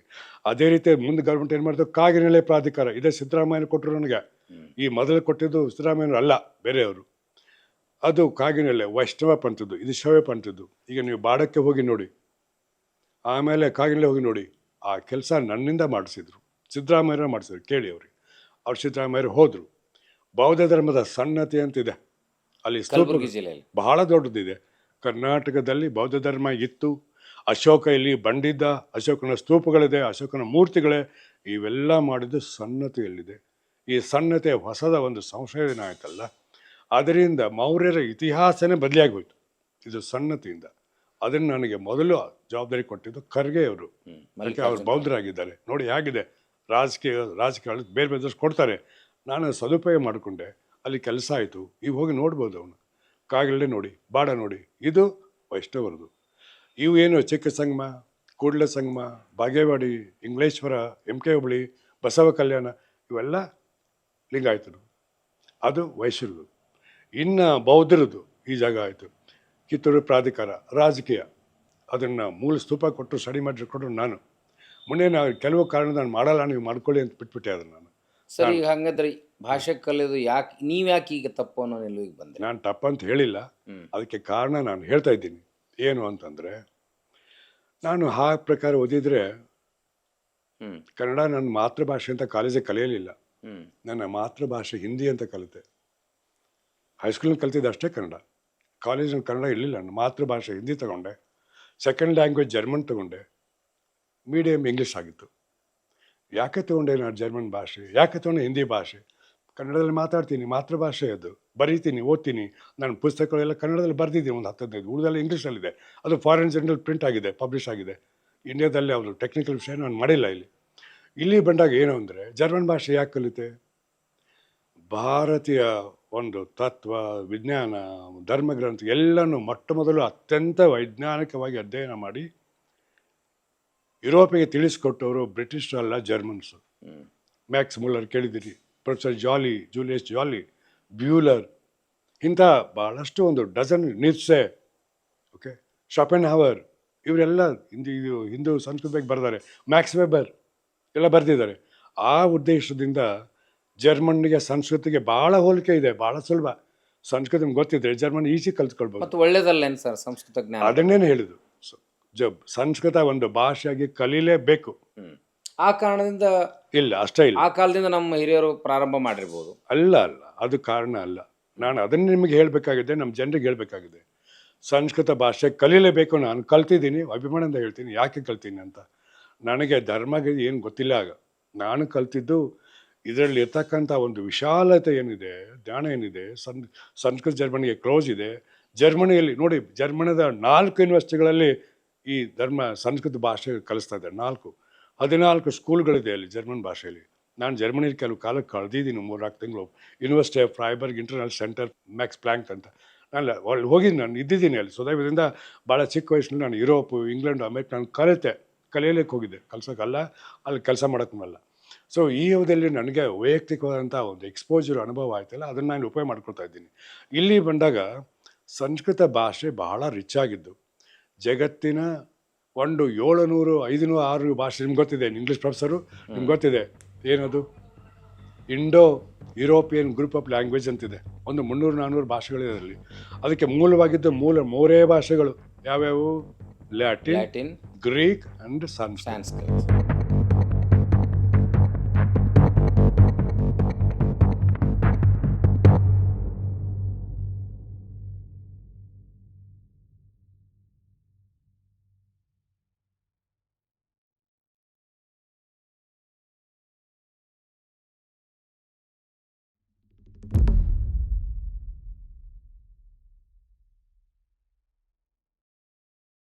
ಅದೇ ರೀತಿ ಮುಂದೆ ಗೌರ್ಮೆಂಟ್ ಏನು ಮಾಡಿದ್ರು, ಕಾಗಿನೆಲೆ ಪ್ರಾಧಿಕಾರ, ಇದೇ ಸಿದ್ದರಾಮಯ್ಯನ ಕೊಟ್ಟರು ನನಗೆ. ಈ ಮೊದಲು ಕೊಟ್ಟಿದ್ದು ಸಿದ್ದರಾಮಯ್ಯನವರು ಅಲ್ಲ, ಬೇರೆಯವರು. ಅದು ಕಾಗಿನೆಲೆ ವೈಷ್ಣವ ಪಂಥದ್ದು, ಇದು ಶೈವ ಪಂಥದ್ದು. ಈಗ ನೀವು ಬಾಡಕ್ಕೆ ಹೋಗಿ ನೋಡಿ, ಆಮೇಲೆ ಕಾಗಿನೆಲೆ ಹೋಗಿ ನೋಡಿ. ಆ ಕೆಲಸ ನನ್ನಿಂದ ಮಾಡಿಸಿದ್ರು, ಸಿದ್ದರಾಮಯ್ಯರ ಮಾಡಿಸಿದ್ರು. ಕೇಳಿ ಅವ್ರು ಸಿದ್ದರಾಮಯ್ಯರು ಹೋದರು. ಬೌದ್ಧ ಧರ್ಮದ ಸನ್ನತಿ ಅಂತಿದೆ ಅಲ್ಲಿ, ಕಲಬುರಗಿ ಜಿಲ್ಲೆಯಲ್ಲಿ ಬಹಳ ದೊಡ್ಡದಿದೆ. ಕರ್ನಾಟಕದಲ್ಲಿ ಬೌದ್ಧ ಧರ್ಮ ಇತ್ತು. ಅಶೋಕ ಇಲ್ಲಿ ಬಂಡಿದ್ದ, ಅಶೋಕನ ಸ್ತೂಪಗಳಿದೆ, ಅಶೋಕನ ಮೂರ್ತಿಗಳೇ, ಇವೆಲ್ಲ ಮಾಡಿದ್ದು ಸನ್ನತಿಯಲ್ಲಿದೆ. ಈ ಸನ್ನತೆ ಹೊಸದ ಒಂದು ಸಂಶೋಧನೆ ಆಯ್ತಲ್ಲ, ಅದರಿಂದ ಮೌರ್ಯರ ಇತಿಹಾಸನೇ ಬದಲಿಯಾಗಿ ಹೋಯಿತು ಇದು ಸನ್ನತಿಯಿಂದ. ಅದನ್ನು ನನಗೆ ಮೊದಲು ಜವಾಬ್ದಾರಿ ಕೊಟ್ಟಿದ್ದು ಖರ್ಗೆ ಅವರು. ಅದಕ್ಕೆ ಅವರು ಬೌದ್ಧರಾಗಿದ್ದಾರೆ. ನೋಡಿ ಹೇಗಿದೆ ರಾಜಕೀಯ ಬೇರೆ ಬೇರೆ ಕೊಡ್ತಾರೆ. ನಾನು ಸದುಪಯೋಗ ಮಾಡಿಕೊಂಡೆ, ಅಲ್ಲಿ ಕೆಲಸ ಆಯಿತು. ಈಗ ಹೋಗಿ ನೋಡ್ಬೋದು, ಅವನು ಕಾಗಿಲೆ ನೋಡಿ, ಬಾಡ ನೋಡಿ, ಇದು ವೈಷ್ಣವರದು. ಇವು ಏನು ಚಿಕ್ಕ ಸಂಗಮ, ಕೂಡಲ ಸಂಗಮ, ಬಾಗೇವಾಡಿ, ಇಂಗ್ಲೇಶ್ವರ, MK ಹುಬ್ಳಿ, ಬಸವ ಕಲ್ಯಾಣ, ಇವೆಲ್ಲ ಲಿಂಗಾಯತರು, ಅದು ವೈಶ್ಯರದು. ಇನ್ನು ಬೌದ್ಧರದು ಈ ಜಾಗ ಆಯಿತು. ಕಿತ್ತೂರು ಪ್ರಾಧಿಕಾರ ರಾಜಕೀಯ, ಅದನ್ನು ಮೂಲ ಸ್ತೂಪ ಕೊಟ್ಟು ಸ್ಟಡಿ ಮಾಡಿಕೊಟ್ರು. ನಾನು ಮೊನ್ನೆ ಕೆಲವು ಕಾರಣ ನಾನು ಮಾಡಲ್ಲ, ನೀವು ಮಾಡ್ಕೊಳ್ಳಿ ಅಂತ ಬಿಟ್ಬಿಟ್ಟೆ ಅದನ್ನು. ನಾನು ಸರಿ, ಈಗ ಹಾಗಾದ್ರೆ ಭಾಷೆ ಕಲಿಯೋದು ಯಾಕೆ, ನೀವ್ಯಾಕೆ ಈಗ ತಪ್ಪು ಅನ್ನೋ ನಿಲುವಿಗೆ ಬಂದ್ರಿ? ನಾನು ತಪ್ಪಂತ ಹೇಳಿಲ್ಲ, ಅದಕ್ಕೆ ಕಾರಣ ನಾನು ಹೇಳ್ತಾ ಇದ್ದೀನಿ. ಏನು ಅಂತಂದರೆ, ನಾನು ಆ ಪ್ರಕಾರ ಓದಿದರೆ ಕನ್ನಡ ನನ್ನ ಮಾತೃಭಾಷೆ ಅಂತ ಕಾಲೇಜಿಗೆ ಕಲಿಯಲಿಲ್ಲ. ನನ್ನ ಮಾತೃಭಾಷೆ ಹಿಂದಿ ಅಂತ ಕಲಿತೆ. ಹೈಸ್ಕೂಲಲ್ಲಿ ಕಲಿತಿದ್ದೆ ಅಷ್ಟೇ ಕನ್ನಡ. ಕಾಲೇಜಿನಲ್ಲಿ ಕನ್ನಡ ಇರಲಿಲ್ಲ. ನನ್ನ ಮಾತೃಭಾಷೆ ಹಿಂದಿ ತಗೊಂಡೆ, ಸೆಕೆಂಡ್ ಲ್ಯಾಂಗ್ವೇಜ್ ಜರ್ಮನ್ ತಗೊಂಡೆ, ಮೀಡಿಯಮ್ ಇಂಗ್ಲೀಷ್ ಆಗಿತ್ತು. ಯಾಕೆ ತೊಗೊಂಡೆ ನಾನು ಜರ್ಮನ್ ಭಾಷೆ, ಯಾಕೆ ತೊಗೊಂಡೆ ಹಿಂದಿ ಭಾಷೆ? ಕನ್ನಡದಲ್ಲಿ ಮಾತಾಡ್ತೀನಿ, ಮಾತೃಭಾಷೆ ಅದು, ಬರೀತೀನಿ, ಓದ್ತೀನಿ. ನಾನು ಪುಸ್ತಕಗಳೆಲ್ಲ ಕನ್ನಡದಲ್ಲಿ ಬರೆದಿದ್ದೀನಿ, ಒಂದು 10-15. ಉಳಿದೆಲ್ಲ ಇಂಗ್ಲೀಷಲ್ಲಿದೆ. ಅದು ಫಾರಿನ್ ಜರ್ನಲ್ ಪ್ರಿಂಟ್ ಆಗಿದೆ, ಪಬ್ಲಿಷ್ ಆಗಿದೆ. ಇಂಡಿಯಾದಲ್ಲಿ ಅವರು ಟೆಕ್ನಿಕಲ್ ವಿಷಯ ನಾನು ಮಾಡಿಲ್ಲ ಇಲ್ಲಿ ಬಂದಾಗ ಏನು ಅಂದರೆ ಜರ್ಮನ್ ಭಾಷೆ ಯಾಕೆ ಕಲಿತೆ? ಭಾರತೀಯ ಒಂದು ತತ್ವ, ವಿಜ್ಞಾನ, ಧರ್ಮಗ್ರಂಥ ಎಲ್ಲನೂ ಮೊಟ್ಟ ಮೊದಲು ಅತ್ಯಂತ ವೈಜ್ಞಾನಿಕವಾಗಿ ಅಧ್ಯಯನ ಮಾಡಿ ಯುರೋಪಿಗೆ ತಿಳಿಸ್ಕೊಟ್ಟವರು ಬ್ರಿಟಿಷರಲ್ಲ, ಜರ್ಮನ್ಸು. ಮ್ಯಾಕ್ಸ್ ಮುಲ್ಲರ್ ಕೇಳಿದಿರಿ, ಪ್ರೊಫೆಸರ್ ಜೂಲಿಯಸ್ ಜಾಲಿ, ಬ್ಯೂಲರ್, ಇಂಥ ಭಾಳಷ್ಟು ಒಂದು ಡಜನ್, ನಿಟ್ಸೆ, ಓಕೆ, ಶಾಪೆನ್ಹಾವರ್, ಇವರೆಲ್ಲ ಹಿಂದೂ ಸಂಸ್ಕೃತ ಬಗ್ಗೆ ಬರೆದಾರೆ. ಮ್ಯಾಕ್ಸ್ ವೆಬರ್ ಎಲ್ಲ ಬರೆದಿದ್ದಾರೆ. ಆ ಉದ್ದೇಶದಿಂದ ಜರ್ಮನ್ಗೆ ಸಂಸ್ಕೃತಿಗೆ ಭಾಳ ಹೋಲಿಕೆ ಇದೆ, ಭಾಳ ಸುಲಭ. ಸಂಸ್ಕೃತ ನಿಮ್ಗೆ ಗೊತ್ತಿದ್ರೆ ಜರ್ಮನ್ ಈಸಿ ಕಲ್ತ್ಕೊಳ್ಬೋದು. ಮತ್ತು ಒಳ್ಳೇದಲ್ಲೇನು ಸರ್ ಸಂಸ್ಕೃತ ಜ್ಞಾನ? ಅದನ್ನೇನು ಹೇಳಿದ್ದು, ಸಂಸ್ಕೃತ ಒಂದು ಭಾಷೆಯಾಗಿ ಕಲೀಲೇಬೇಕು. ಆ ಕಾರಣದಿಂದ ಇಲ್ಲ, ಅಷ್ಟೇ ಇಲ್ಲ, ಆ ಕಾಲದಿಂದ ನಮ್ಮ ಹಿರಿಯರು ಪ್ರಾರಂಭ ಮಾಡಿರ್ಬೋದು. ಅಲ್ಲ, ಅದು ಕಾರಣ ಅಲ್ಲ. ನಾನು ಅದನ್ನು ನಿಮಗೆ ಹೇಳಬೇಕಾಗಿದೆ, ನಮ್ಮ ಜನರಿಗೆ ಹೇಳಬೇಕಾಗಿದೆ. ಸಂಸ್ಕೃತ ಭಾಷೆ ಕಲೀಲೇಬೇಕು. ನಾನು ಕಲ್ತಿದ್ದೀನಿ, ಅಭಿಮಾನದಿಂದ ಹೇಳ್ತೀನಿ ಯಾಕೆ ಕಲ್ತೀನಿ ಅಂತ. ನನಗೆ ಧರ್ಮಗೆ ಏನು ಗೊತ್ತಿಲ್ಲ ಆಗ. ನಾನು ಕಲ್ತಿದ್ದು ಇದರಲ್ಲಿ ಇರ್ತಕ್ಕಂಥ ಒಂದು ವಿಶಾಲತೆ ಏನಿದೆ, ಜ್ಞಾನ ಏನಿದೆ. ಸಂಸ್ಕೃತ ಜರ್ಮನಿಗೆ ಕ್ಲೋಸ್ ಇದೆ. ಜರ್ಮನಿಯಲ್ಲಿ ನೋಡಿ, ಜರ್ಮನಿದ 4 ಯೂನಿವರ್ಸಿಟಿಗಳಲ್ಲಿ ಈ ಸಂಸ್ಕೃತ ಭಾಷೆ ಕಲಿಸ್ತಾ ಇದ್ದಾರೆ. 14 ಸ್ಕೂಲ್ಗಳಿದೆ ಅಲ್ಲಿ ಜರ್ಮನ್ ಭಾಷೆಯಲ್ಲಿ. ನಾನು ಜರ್ಮನಿಯಲ್ಲಿ ಕೆಲವು ಕಾಲಕ್ಕೆ ಕಳೆದಿದ್ದೀನಿ, 3-4 ತಿಂಗಳು. University of Freiburg international centre, Max Planck ಅಂತ. ನಾನು ಅಲ್ಲಿ ಹೋಗಿದ್ದೀನಿ, ನಾನು ಇದ್ದಿದ್ದೀನಿ ಅಲ್ಲಿ. ಇದರಿಂದ ಭಾಳ ಚಿಕ್ಕ ವಯಸ್ಸಿನಲ್ಲಿ ನಾನು ಯುರೋಪು, ಇಂಗ್ಲೆಂಡು, ಅಮೇರಿಕ ನಾನು ಕಲಿಯಲಿಕ್ಕೆ ಹೋಗಿದ್ದೆ, ಕಲ್ಸೋಕ್ಕಲ್ಲ, ಅಲ್ಲಿ ಕೆಲಸ ಮಾಡೋಕ್ಕಲ್ಲ. ಸೊ ಈ ಅವಧಿಯಲ್ಲಿ ನನಗೆ ವೈಯಕ್ತಿಕವಾದಂಥ ಒಂದು ಎಕ್ಸ್ಪೋಜರ್ ಅನುಭವ ಆಯ್ತಲ್ಲ, ಅದನ್ನು ನಾನು ಉಪಯೋಗ ಮಾಡ್ಕೊಳ್ತಾ ಇದ್ದೀನಿ. ಇಲ್ಲಿ ಬಂದಾಗ ಸಂಸ್ಕೃತ ಭಾಷೆ ಬಹಳ ರಿಚ್ ಆಗಿದ್ದು. ಜಗತ್ತಿನ ಒಂದು 700, 500, 600 ಭಾಷೆ ನಿಮ್ಗೆ ಗೊತ್ತಿದೆ. ಇಂಗ್ಲೀಷ್ ಪ್ರೊಫೆಸರು ನಿಮ್ಗೆ ಗೊತ್ತಿದೆ ಏನದು, Indo European group of language ಅಂತಿದೆ. ಒಂದು 300-400 ಭಾಷೆಗಳಿದೆ ಅದರಲ್ಲಿ. ಅದಕ್ಕೆ ಮೂಲವಾಗಿದ್ದು 3 ಭಾಷೆಗಳು ಯಾವ್ಯಾವು? Latin, Greek and Sanskrit.